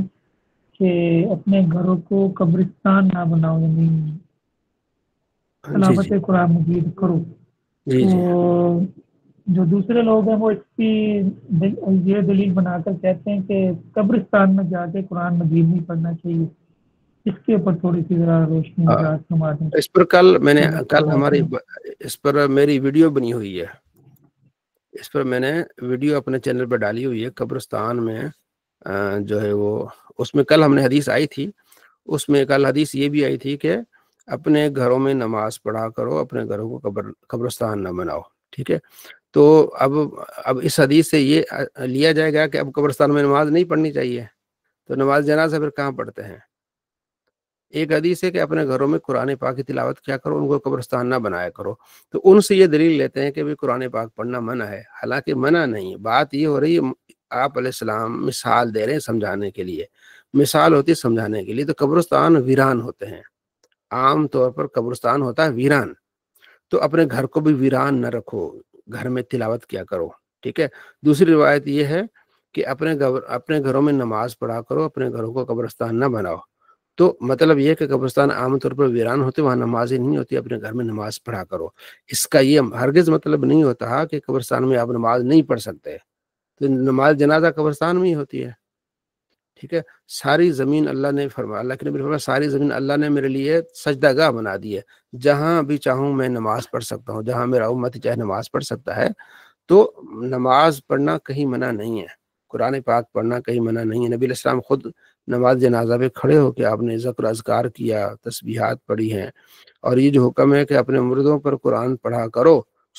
کہ اپنے گھروں کو قبرستان نہ بناؤ، یعنی تلاوت قرآن مجید کرو۔ جی جی، تو جو دوسرے لوگ ہیں وہ اس کی یہ دلیل بنا کر کہتے ہیں کہ قبرستان میں جا کے قرآن مجید نہیں پڑھنا چاہیے۔ اس کے اوپر تھوڑی سی ذرا روشنی فرما دیں۔ اس پر اس پر میری ویڈیو بنی ہوئی ہے، اس پر میں نے ویڈیو اپنے چینل پہ ڈالی ہوئی ہے۔ قبرستان میں جو ہے وہ، اس میں کل ہم نے حدیث آئی تھی، اس میں کل حدیث یہ بھی آئی تھی کہ اپنے گھروں میں نماز پڑھا کرو، اپنے گھروں کو قبرستان نہ بناؤ۔ ٹھیک ہے، تو اب اس حدیث سے یہ لیا جائے گا کہ اب قبرستان میں نماز نہیں پڑھنی چاہیے، تو نماز جنازہ پھر کہاں پڑھتے ہیں؟ ایک حدیث ہے کہ اپنے گھروں میں قرآن پاک کی تلاوت کیا کرو، ان کو قبرستان نہ بنایا کرو، تو ان سے یہ دلیل لیتے ہیں کہ بھی قرآن پاک پڑھنا منع ہے، حالانکہ منع نہیں۔ بات یہ ہو رہی ہے، آپ علیہ السلام مثال دے رہے ہیں سمجھانے کے لیے، مثال ہوتی ہے سمجھانے کے لیے۔ تو قبرستان ویران ہوتے ہیں، عام طور پر قبرستان ہوتا ہے ویران، تو اپنے گھر کو بھی ویران نہ رکھو، گھر میں تلاوت کیا کرو۔ ٹھیک ہے، دوسری روایت یہ ہے کہ اپنے گھروں میں نماز پڑھا کرو، اپنے گھروں کو قبرستان نہ بناؤ۔ تو مطلب یہ کہ قبرستان عام طور پر ویران ہوتے، وہاں نمازیں نہیں ہوتی، اپنے گھر میں نماز پڑھا کرو۔ اس کا یہ ہرگز مطلب نہیں ہوتا کہ قبرستان میں آپ نماز نہیں پڑھ سکتے، تو نماز جنازہ قبرستان میں ہی ہوتی ہے۔ ٹھیک ہے، ساری زمین اللہ نے فرمایا، اللہ کے نبی نے فرمایا ساری زمین اللہ نے میرے لیے سجدہ گاہ بنا دی ہے، جہاں بھی چاہوں میں نماز پڑھ سکتا ہوں، جہاں میرا امتی چاہے نماز پڑھ سکتا ہے۔ تو نماز پڑھنا کہیں منع نہیں ہے، قرآن پاک پڑھنا کہیں منع نہیں ہے۔ نبی علیہ السلام خود نماز جنازہ پہ کھڑے ہو کے آپ نے ذکر اذکار کیا، تسبیحات پڑھی ہیں، اور یہ جو حکم ہے کہ اپنے مردوں پر قرآن پڑھا کرو،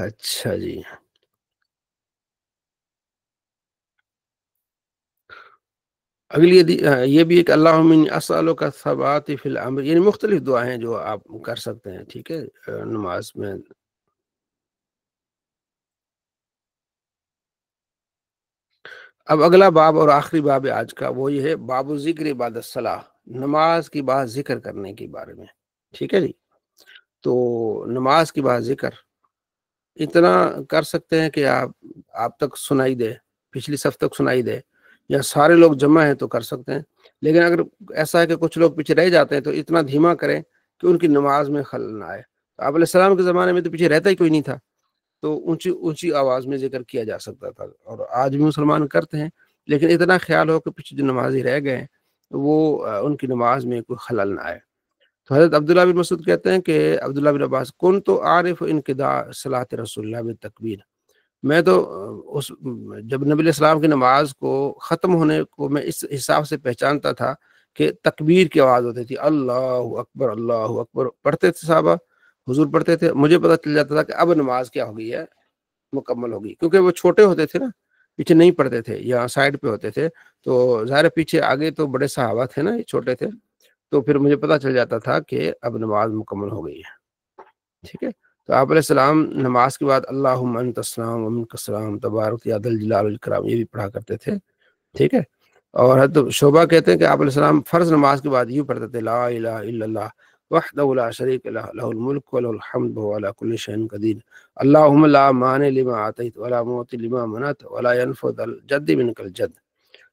اچھا جی، اگلی یہ بھی ایک اللہم انی اسألک الثبات فی الامر، یعنی مختلف دعائیں جو آپ کر سکتے ہیں، ٹھیک ہے، نماز میں۔ اب اگلا باب اور آخری باب آج کا وہ یہ ہے باب ذکر بعد الصلاۃ، نماز کی بعد ذکر کرنے کے بارے میں، ٹھیک ہے جی۔ تو نماز کی بعد ذکر اتنا کر سکتے ہیں کہ آپ تک سنائی دے، پچھلی صف تک سنائی دے، یا سارے لوگ جمع ہیں تو کر سکتے ہیں، لیکن اگر ایسا ہے کہ کچھ لوگ پیچھے رہ جاتے ہیں تو اتنا دھیما کریں کہ ان کی نماز میں خلل نہ آئے۔ آپ علیہ السلام کے زمانے میں تو پیچھے رہتا ہی کوئی نہیں تھا، تو اونچی اونچی آواز میں ذکر کیا جا سکتا تھا، اور آج بھی مسلمان کرتے ہیں، لیکن اتنا خیال ہو کہ پیچھے جو نمازی رہ گئے وہ ان کی نماز میں کوئی خلل نہ آئے۔ تو حضرت عبداللہ بن مسعود کہتے ہیں کہ عبداللہ بن عباس کن تو عارف انقضاء صلاۃ رسول اللہ بالتکبیر، میں تو جب نبی علیہ السلام کی نماز کو ختم ہونے کو میں اس حساب سے پہچانتا تھا کہ تکبیر کی آواز ہوتی تھی، اللہ اکبر پڑھتے تھے صحابہ، حضور پڑھتے تھے، مجھے پتہ چل جاتا تھا کہ اب نماز کیا ہو گئی ہے، مکمل ہوگی، کیونکہ وہ چھوٹے ہوتے تھے نا، پیچھے نہیں پڑھتے تھے یا سائڈ پہ ہوتے تھے، تو ظاہر پیچھے آگے تو بڑے صحابہ تھے نا، یہ چھوٹے تھے، تو پھر مجھے پتہ چل جاتا تھا کہ اب نماز مکمل ہو گئی ہے، ٹھیک ہے۔ تو آپ علیہ السلام نماز کے بعد اللہم انت السلام ومنک السلام تبارک یا ذا الجلال والاکرام یہ بھی پڑھا کرتے تھے، ٹھیک ہے۔ اور حضرت شعبہ کہتے ہیں کہ آپ علیہ السلام فرض نماز کے بعد یوں پڑھتے تھے لا الہ الا اللہ وحدہ لا شریک لہ لہ الملک ولہ الحمد وهو علی کل شیء قدیر اللہم لا مانع لما اعطیت ولا معطی لما منعت ولا ينفع ذا الجد منک الجد۔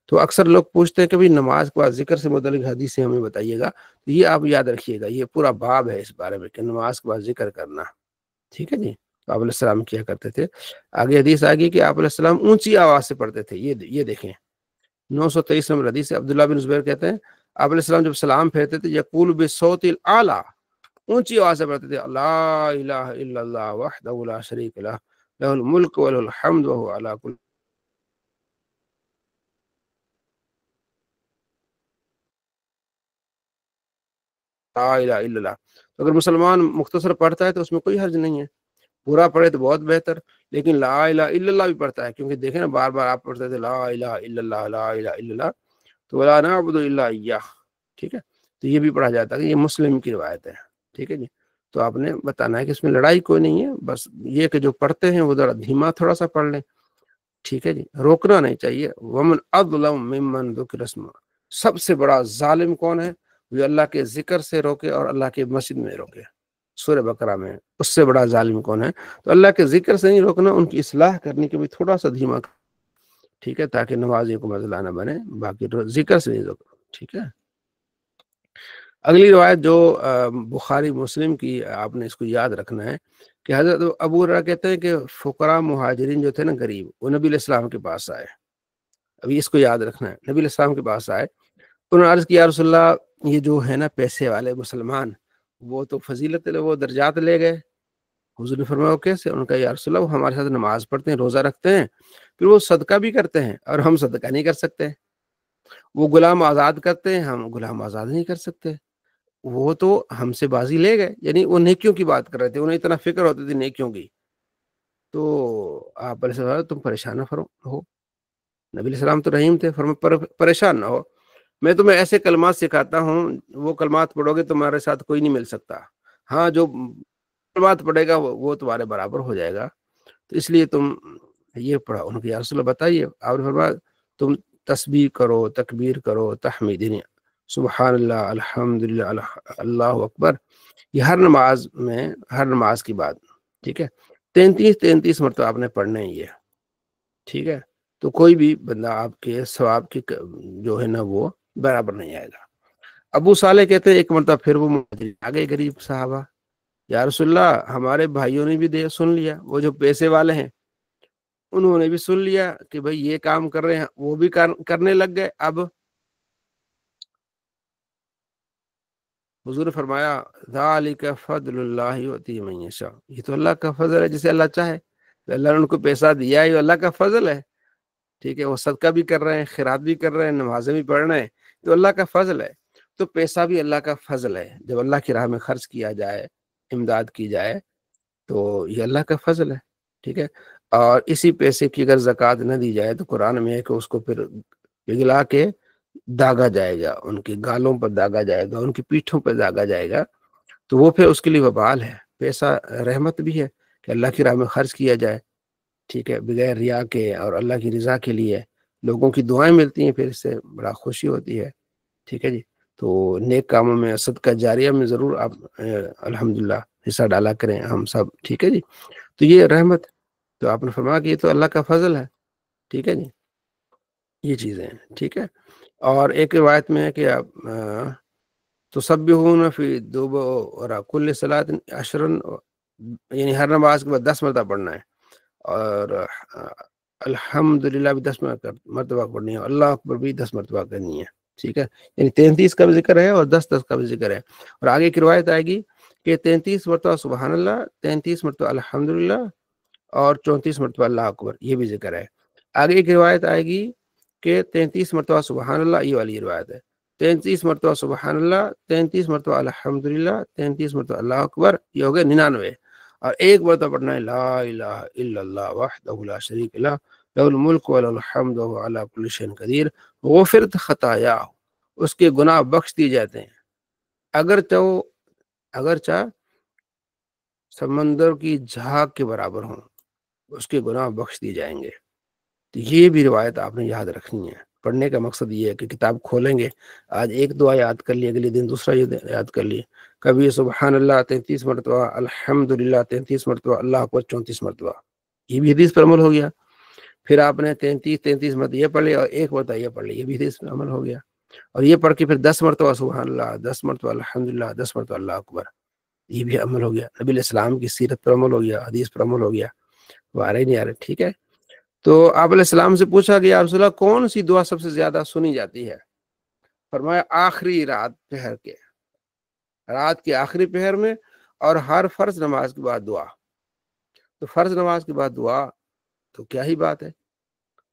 تو اکثر لوگ پوچھتے ہیں کہ بھی نماز کے بعد ذکر سے متعلق حدیثیں ہمیں بتائیے گا، تو یہ آپ یاد رکھیے گا، یہ پورا باب ہے اس بارے میں کہ نماز کے بعد ذکر کرنا، ٹھیک ہے جی۔ تو آپ علیہ السلام کیا کرتے تھے، آگے حدیث آگی کہ آپ علیہ السلام اونچی آواز سے پڑھتے تھے، یہ دیکھیں 923 نمبر حدیث ہے، عبداللہ بن زبیر کہتے ہیں آپ علیہ السلام جب سلام پھیرتے تھے یقول بصوت الاعلی، اونچی آواز سے پڑھتے تھے لا الہ الا اللہ وحدہ لا شریک لہ لہ الملک ولہ الحمد وهو علی کل لا الہ الا اللہ۔ تو اگر مسلمان مختصر پڑھتا ہے تو اس میں کوئی حرج نہیں ہے، پورا پڑھے تو بہت بہتر، لیکن لا الہ الا اللہ بھی پڑھتا ہے، کیونکہ دیکھیں نا بار بار آپ پڑھتے تھے لا الہ الا اللہ لا الہ الا اللہ، تو ولا نعبد الا ایہ، ٹھیک ہے، تو یہ بھی پڑھا جاتا ہے، یہ مسلم کی روایت ہے، ٹھیک ہے جی۔ تو آپ نے بتانا ہے کہ اس میں لڑائی کوئی نہیں ہے، بس یہ کہ جو پڑھتے ہیں وہ ذرا دھیما تھوڑا سا پڑھ لیں، ٹھیک ہے جی، روکنا نہیں چاہیے۔ ومن اظلم ممن ذکر اسمہ، سب سے بڑا ظالم کون ہے؟ جو اللہ کے ذکر سے روکے اور اللہ کے مسجد میں روکے، سورہ بقرہ میں، اس سے بڑا ظالم کون ہے؟ تو اللہ کے ذکر سے نہیں روکنا، ان کی اصلاح کرنے کے بھی تھوڑا سا دھیما، ٹھیک ہے، تاکہ نمازی کو مسئلہ نہ بنے، باقی ذکر سے نہیں روکنا، ٹھیک ہے۔ اگلی روایت جو بخاری مسلم کی، آپ نے اس کو یاد رکھنا ہے کہ حضرت ابو ہریرہ کہتے ہیں کہ فقراء مہاجرین جو تھے نا غریب، وہ نبی علیہ السلام کے پاس آئے، ابھی اس کو یاد رکھنا ہے، نبی علیہ السلام کے پاس آئے، انہوں نے عرض کیا یا رسول اللہ یہ جو ہے نا پیسے والے مسلمان وہ تو فضیلت وہ درجات لے گئے، حضور نے فرمایا وہ کیسے؟ ان کا یا رسول اللہ وہ ہمارے ساتھ نماز پڑھتے ہیں، روزہ رکھتے ہیں، پھر وہ صدقہ بھی کرتے ہیں اور ہم صدقہ نہیں کر سکتے، وہ غلام آزاد کرتے ہیں ہم غلام آزاد نہیں کر سکتے، وہ تو ہم سے بازی لے گئے، یعنی وہ نیکیوں کی بات کر رہے تھے، انہیں اتنا فکر ہوتی تھی نیکیوں کی۔ تو آپ علیہ السلام تم پریشان نہ ہو، نبی علیہ السلام تو رحیم تھے، فرمایا پریشان نہ ہو، میں تمہیں ایسے کلمات سکھاتا ہوں، وہ کلمات پڑھو گے تمہارے ساتھ کوئی نہیں مل سکتا، ہاں جو کلمات پڑھے گا وہ تمہارے برابر ہو جائے گا، تو اس لیے تم یہ پڑھا۔ ان کو یا رسول اللہ بتائیے، آپ نے فرمایا تم تسبیح کرو، تکبیر کرو، تحمیدین، سبحان اللہ، الحمدللہ، اللہ اکبر، یہ ہر نماز میں، ہر نماز کی بات، ٹھیک ہے، 33 مرتبہ آپ نے پڑھنا ہی ہے، ٹھیک ہے، تو کوئی بھی بندہ آپ کے ثواب کی جو ہے نا وہ برابر نہیں آئے گا۔ ابو صالح کہتے ہیں ایک مرتبہ پھر وہ آ گئے غریب صحابہ، یا رسول اللہ ہمارے بھائیوں نے بھی سن لیا، وہ جو پیسے والے ہیں انہوں نے بھی سن لیا کہ بھئی یہ کام کر رہے ہیں، وہ بھی کرنے لگ گئے، اب حضور نے فرمایا ذالک فضل اللہ یؤتی من یشاء، یہ تو اللہ کا فضل ہے جسے اللہ چاہے، اللہ نے ان کو پیسہ دیا ہے، یہ اللہ کا فضل ہے، ٹھیک ہے، وہ صدقہ بھی کر رہے ہیں، خیرات بھی کر رہے ہیں، نمازیں بھی پڑھ رہے ہیں، تو اللہ کا فضل ہے، تو پیسہ بھی اللہ کا فضل ہے، جب اللہ کی راہ میں خرچ کیا جائے، امداد کی جائے تو یہ اللہ کا فضل ہے، ٹھیک ہے. اور اسی پیسے کی اگر زکوٰۃ نہ دی جائے تو قرآن میں ہے کہ اس کو پھر پگھلا کے داغا جائے گا، ان کی گالوں پر داغا جائے گا، ان کی پیٹھوں پر داغا جائے گا. تو وہ پھر اس کے لیے وبال ہے. پیسہ رحمت بھی ہے کہ اللہ کی راہ میں خرچ کیا جائے، ٹھیک ہے، بغیر ریا کے اور اللہ کی رضا کے لیے. لوگوں کی دعائیں ملتی ہیں، پھر اس سے بڑا خوشی ہوتی ہے. ٹھیک ہے جی. تو نیک کاموں میں صدقہ جاریہ میں ضرور آپ الحمدللہ حصہ ڈالا کریں ہم سب. ٹھیک ہے جی. تو یہ رحمت، تو آپ نے فرمایا کہ یہ تو اللہ کا فضل ہے. ٹھیک ہے جی. یہ چیزیں ہیں. ٹھیک ہے. اور ایک روایت میں ہے کہ آپ تسبحون فی دبر کل صلاۃ عشرا، یعنی ہر نماز کے بعد 10 مرتبہ پڑھنا ہے، اور الحمدللہ بھی 10 مرتبہ پڑھنی ہے، اللہ اکبر بھی 10 مرتبہ کرنی ہے. ٹھیک ہے. یعنی 33 کا بھی ذکر ہے اور 10 کا بھی ذکر ہے. اور آگے کی روایت آئے گی کہ 33 مرتبہ سبحان اللہ، 33 مرتبہ الحمدللہ، اور 34 مرتبہ اللہ اکبر، یہ بھی ذکر ہے. آگے کی روایت آئے گی کہ 33 مرتبہ سبحان اللہ، یہ والی روایت ہے. 33 مرتبہ سبحان اللہ، 33 مرتبہ الحمدللہ، 33 مرتبہ اللہ اکبر، یہ ہو گئے 99. اور ایک مرتبہ پڑھنا ہے لا الہ الا اللہ وحدہ لا شریک لہ لہ الملک ولہ الحمد وہو علی کل شیء قدیر غفرت خطایا، اس کے گناہ بخش دیے جاتے ہیں اگرچہ سمندر کی جھاگ کے برابر ہوں، اس کے گناہ بخش دیے جائیں گے. تو یہ بھی روایت آپ نے یاد رکھنی ہے. پڑھنے کا مقصد یہ ہے کہ کتاب کھولیں گے، آج ایک دعا یاد کر لی، اگلے دن دوسرا یاد کر لی. کبھی سبحان اللہ 33 مرتبہ، الحمدللہ 33 مرتبہ، اللہ اکبر 34 مرتبہ، یہ بھی حدیث پر عمل ہو گیا. پھر آپ نے 33 مرتبہ یہ پڑھ لیا اور ایک مرتبہ یہ پڑھ لیا، یہ بھی حدیث پر عمل ہو گیا. اور یہ پڑھ کے پھر 10 مرتبہ سبحان اللہ، 10 مرتبہ الحمدللہ، 10 مرتبہ اللہ اکبر، یہ بھی عمل ہو گیا. نبی علیہ السلام کی سیرت پر عمل ہو گیا، حدیث پر عمل ہو گیا. وہ آ رہے نہیں آ رہے. ٹھیک ہے. تو آپ علیہ السلام سے پوچھا گیا رسول اللہ کون سی دعا سب سے زیادہ سنی جاتی ہے؟ فرمایا آخری رات کے آخری پہر میں، اور ہر فرض نماز کے بعد دعا. تو فرض نماز کے بعد دعا تو کیا ہی بات ہے.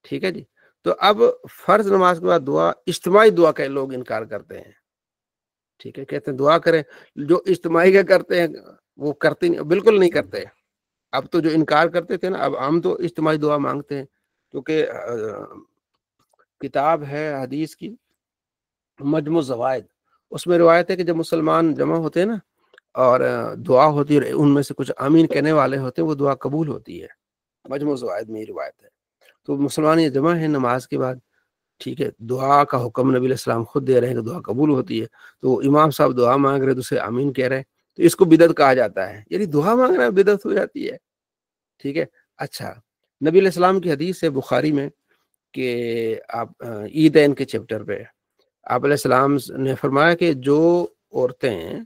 ٹھیک ہے جی. تو اب فرض نماز کے بعد دعا، اجتماعی دعا کا لوگ انکار کرتے ہیں. ٹھیک ہے. کہتے ہیں دعا کریں، جو اجتماعی کا کرتے ہیں وہ کرتے نہیں، بالکل نہیں کرتے. اب تو جو انکار کرتے تھے نا، اب ہم تو اجتماعی دعا مانگتے ہیں. کیونکہ کتاب ہے حدیث کی مجموع الزوائد، اس میں روایت ہے کہ جب مسلمان جمع ہوتے ہیں نا اور دعا ہوتی ہے، ان میں سے کچھ آمین کہنے والے ہوتے ہیں، وہ دعا قبول ہوتی ہے. مجموع الزوائد میں یہ روایت ہے. تو مسلمان یہ جمع ہے نماز کے بعد، ٹھیک ہے، دعا کا حکم نبی علیہ السلام خود دے رہے ہیں کہ دعا قبول ہوتی ہے. تو امام صاحب دعا مانگ رہے دوسرے آمین کہہ رہے ہیں، تو اس کو بدعت کہا جاتا ہے. یعنی دعا مانگنا بدعت ہو جاتی ہے. ٹھیک ہے. اچھا، نبی علیہ السلام کی حدیث ہے بخاری میں کہ آپ عیدین کے چیپٹر پہ آپ علیہ السلام نے فرمایا کہ جو عورتیں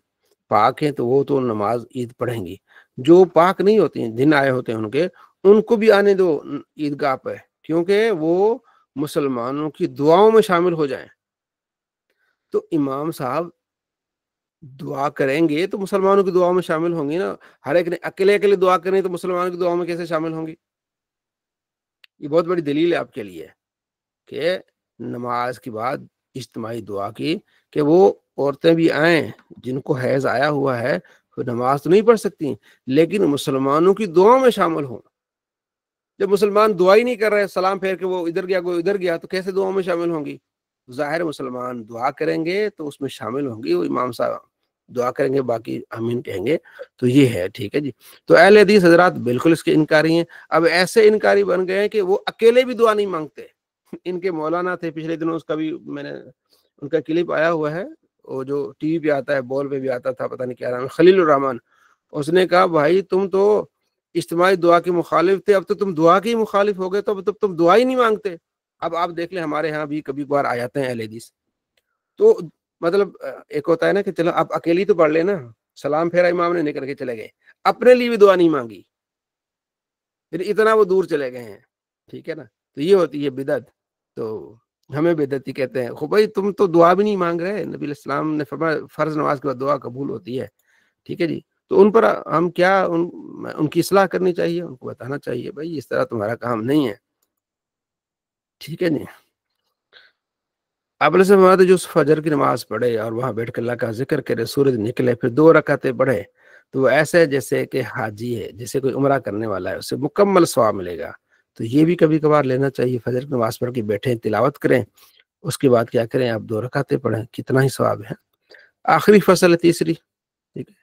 پاک ہیں تو وہ تو نماز عید پڑھیں گی، جو پاک نہیں ہوتی ہیں، دن آئے ہوتے ہیں ان کو بھی آنے دو عیدگاہ پہ، کیونکہ وہ مسلمانوں کی دعاؤں میں شامل ہو جائیں. تو امام صاحب دعا کریں گے تو مسلمانوں کی دعاؤں میں شامل ہوں گی نا. ہر ایک نے اکیلے دعا کریں تو مسلمانوں کی دعاؤں میں کیسے شامل ہوں گی؟ یہ بہت بڑی دلیل ہے آپ کے لیے کہ نماز کے بعد اجتماعی دعا کی، کہ وہ عورتیں بھی آئیں جن کو حیض آیا ہوا ہے، وہ نماز تو نہیں پڑھ سکتی لیکن مسلمانوں کی دعاؤں میں شامل ہوں. جب مسلمان دعا ہی نہیں کر رہے، سلام پھیر کے وہ ادھر گیا کوئی ادھر گیا، تو کیسے دعاؤں میں شامل ہوں گی؟ ظاہر مسلمان دعا کریں گے تو اس میں شامل ہوں گی. وہ امام صاحب دعا کریں گے، باقی آمین کہیں گے. تو یہ ہے. ٹھیک ہے جی. تو اہل حدیث حضرات بالکل اس کے انکاری ہیں. اب ایسے انکاری بن گئے ہیں کہ وہ اکیلے بھی دعا نہیں مانگتے. ان کے مولانا تھے پچھلے دنوں، اس کا بھی میں نے ان کا کلپ آیا ہوا ہے، وہ جو ٹی وی پہ آتا ہے، بال پہ بھی آتا تھا، پتہ نہیں کیا نام ہے، خلیل الرحمان. اس نے کہا بھائی تم تو اجتماعی دعا کے مخالف تھے، اب تو تم دعا کے ہی مخالف ہو گئے، تو اب تم دعا ہی نہیں مانگتے. اب آپ دیکھ لیں ہمارے ہاں بھی کبھی کبھار آ جاتے ہیں اہل حدیث. تو مطلب ایک ہوتا ہے نا کہ چلو آپ اکیلی تو پڑھ لیں نا، سلام پھیرا امام نے نکل کے چلے گئے، اپنے لیے بھی دعا نہیں مانگی، پھر اتنا وہ دور چلے گئے ہیں. ٹھیک ہے نا. تو یہ ہوتی ہے بدعت. تو ہمیں بدعتی کہتے ہیں. بھائی تم تو دعا بھی نہیں مانگ رہے. نبی علیہ السلام نے فرمایا فرض نماز کے بعد دعا قبول ہوتی ہے. ٹھیک ہے جی. تو ان پر ہم کیا ان کی اصلاح کرنی چاہیے، ان کو بتانا چاہیے بھائی اس طرح تمہارا کام نہیں ہے. ٹھیک ہے جی. آپ سے فرماتے جو فجر کی نماز پڑھے اور وہاں بیٹھ کر اللہ کا ذکر کرے، سورج نکلے پھر 2 رکعتیں پڑھے تو وہ ایسا ہے جیسے کہ حاجی ہے، جیسے کوئی عمرہ کرنے والا ہے، اسے مکمل ثواب ملے گا۔ تو یہ بھی کبھی کبھار لینا چاہیے، فجر کی نماز پڑھ کے بیٹھیں، تلاوت کریں، اس کے بعد کیا کریں، آپ 2 رکعتیں پڑھیں، کتنا ہی ثواب ہے۔ آخری فصل ہے تیسری، ٹھیک ہے،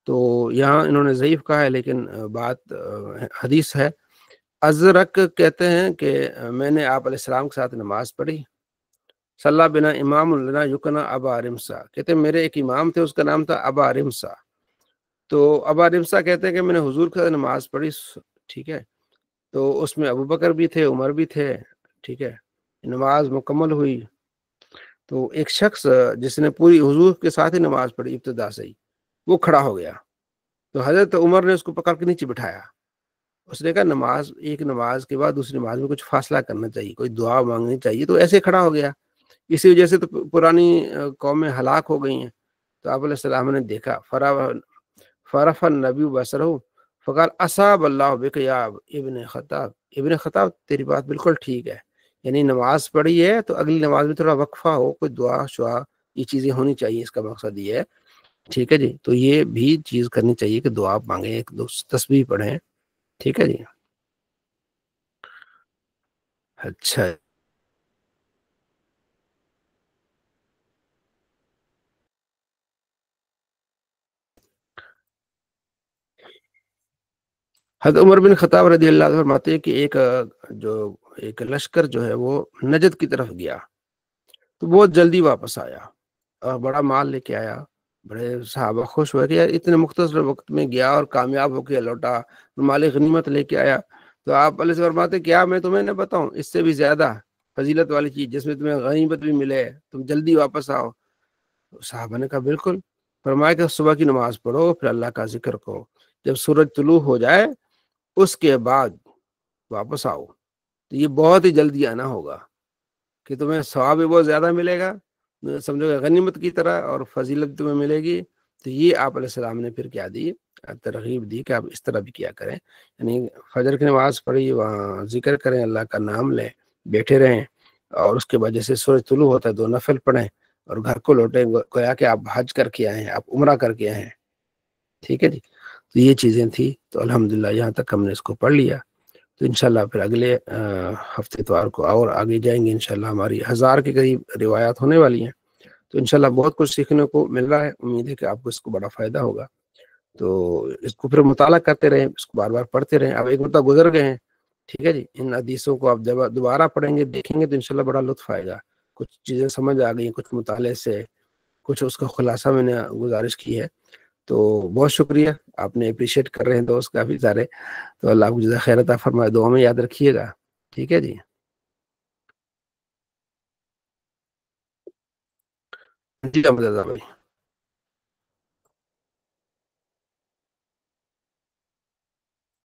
تو یہاں انہوں نے ضعیف کہا ہے، لیکن بات حدیث ہے۔ ازرق کہتے ہیں کہ میں نے آپ علیہ السلام کے ساتھ نماز پڑھی، صلی بنا امام لنا یکنا ابا رمسا، کہتے ہیں میرے ایک امام تھے، اس کا نام تھا ابا رمسا۔ تو ابا رمسا کہتے ہیں کہ میں نے حضور کے ساتھ نماز پڑھی، ٹھیک ہے، تو اس میں ابو بکر بھی تھے، عمر بھی تھے، ٹھیک ہے، نماز مکمل ہوئی۔ تو ایک شخص جس نے پوری حضور کے ساتھ ہی نماز پڑھی ابتدا سے ہی، وہ کھڑا ہو گیا، تو حضرت عمر نے اس کو پکڑ کے نیچے بٹھایا۔ اس نے کہا ایک نماز کے بعد دوسری نماز میں کچھ فاصلہ کرنا چاہیے، کوئی دعا مانگنی چاہیے، تو ایسے کھڑا ہو گیا۔ اسی وجہ سے تو پرانی قومیں ہلاک ہو گئی ہیں۔ تو آپ علیہ السلام نے دیکھا، فرف النبی بصرہ فقال اصاب اللہ بک یا ابن خطاب، ابن خطاب تیری بات بالکل ٹھیک ہے، یعنی نماز پڑھی ہے تو اگلی نماز میں تھوڑا وقفہ ہو، کوئی دعا شعا، یہ چیزیں ہونی چاہیے، اس کا مقصد یہ ہے، ٹھیک ہے جی۔ تو یہ بھی چیز کرنی چاہیے کہ دعا مانگیں، ایک دو تسبیح پڑھیں، ٹھیک ہے جی۔ اچھا، حضرت عمر بن خطاب رضی اللہ عنہ فرماتے ہیں کہ ایک لشکر جو ہے وہ نجد کی طرف گیا، تو بہت جلدی واپس آیا اور بڑا مال لے کے آیا۔ بڑے صحابہ خوش ہوئے کہ یار اتنے مختصر وقت میں گیا اور کامیاب ہو کے لوٹا، مال غنیمت لے کے آیا۔ تو آپ علیہ السلام فرماتے کیا میں تمہیں نہ بتاؤں اس سے بھی زیادہ فضیلت والی چیز، جس میں تمہیں غنیمت بھی ملے، تم جلدی واپس آؤ۔ صحابہ نے کہا بالکل۔ فرمایا کہ صبح کی نماز پڑھو، پھر اللہ کا ذکر کرو، جب سورج طلوع ہو جائے اس کے بعد واپس آؤ۔ تو یہ بہت ہی جلدی آنا ہوگا کہ تمہیں ثواب بھی بہت زیادہ ملے گا، سمجھو گے غنیمت کی طرح، اور فضیلت تمہیں ملے گی۔ تو یہ آپ علیہ السلام نے پھر کیا دی، ترغیب دی کہ آپ اس طرح بھی کیا کریں، یعنی فجر کی نماز پڑھی، وہاں ذکر کریں، اللہ کا نام لیں، بیٹھے رہیں، اور اس کے بعد جیسے سورج طلوع ہوتا ہے 2 نفل پڑھیں اور گھر کو لوٹیں، گویا کہ آپ حج کر کے آئے ہیں، آپ عمرہ کر کے آئے ہیں، ٹھیک ہے جی۔ تو یہ چیزیں تھیں، تو الحمدللہ یہاں تک ہم نے اس کو پڑھ لیا۔ تو انشاءاللہ پھر اگلے ہفتے اتوار کو اور آگے جائیں گے انشاءاللہ۔ ہماری 1000 کے قریب روایات ہونے والی ہیں، تو انشاءاللہ بہت کچھ سیکھنے کو مل رہا ہے۔ امید ہے کہ آپ کو اس کو بڑا فائدہ ہوگا، تو اس کو پھر مطالعہ کرتے رہیں، اس کو بار بار پڑھتے رہیں۔ اب ایک مرتبہ گزر گئے ہیں، ٹھیک ہے جی، ان حدیثوں کو آپ جب دوبارہ پڑھیں گے، دیکھیں گے، تو انشاءاللہ بڑا لطف آئے گا۔ کچھ چیزیں سمجھ آ گئی، کچھ مطالعے سے، کچھ اس کا خلاصہ میں نے گزارش کی ہے۔ تو بہت شکریہ، آپ نے اپریشیٹ کر رہے ہیں دوست کافی سارے، تو اللہ آپ کو جزا خیر عطا فرمائے، دعا میں یاد رکھیے گا، ٹھیک ہے جی۔ جی احمد رضا بھائی۔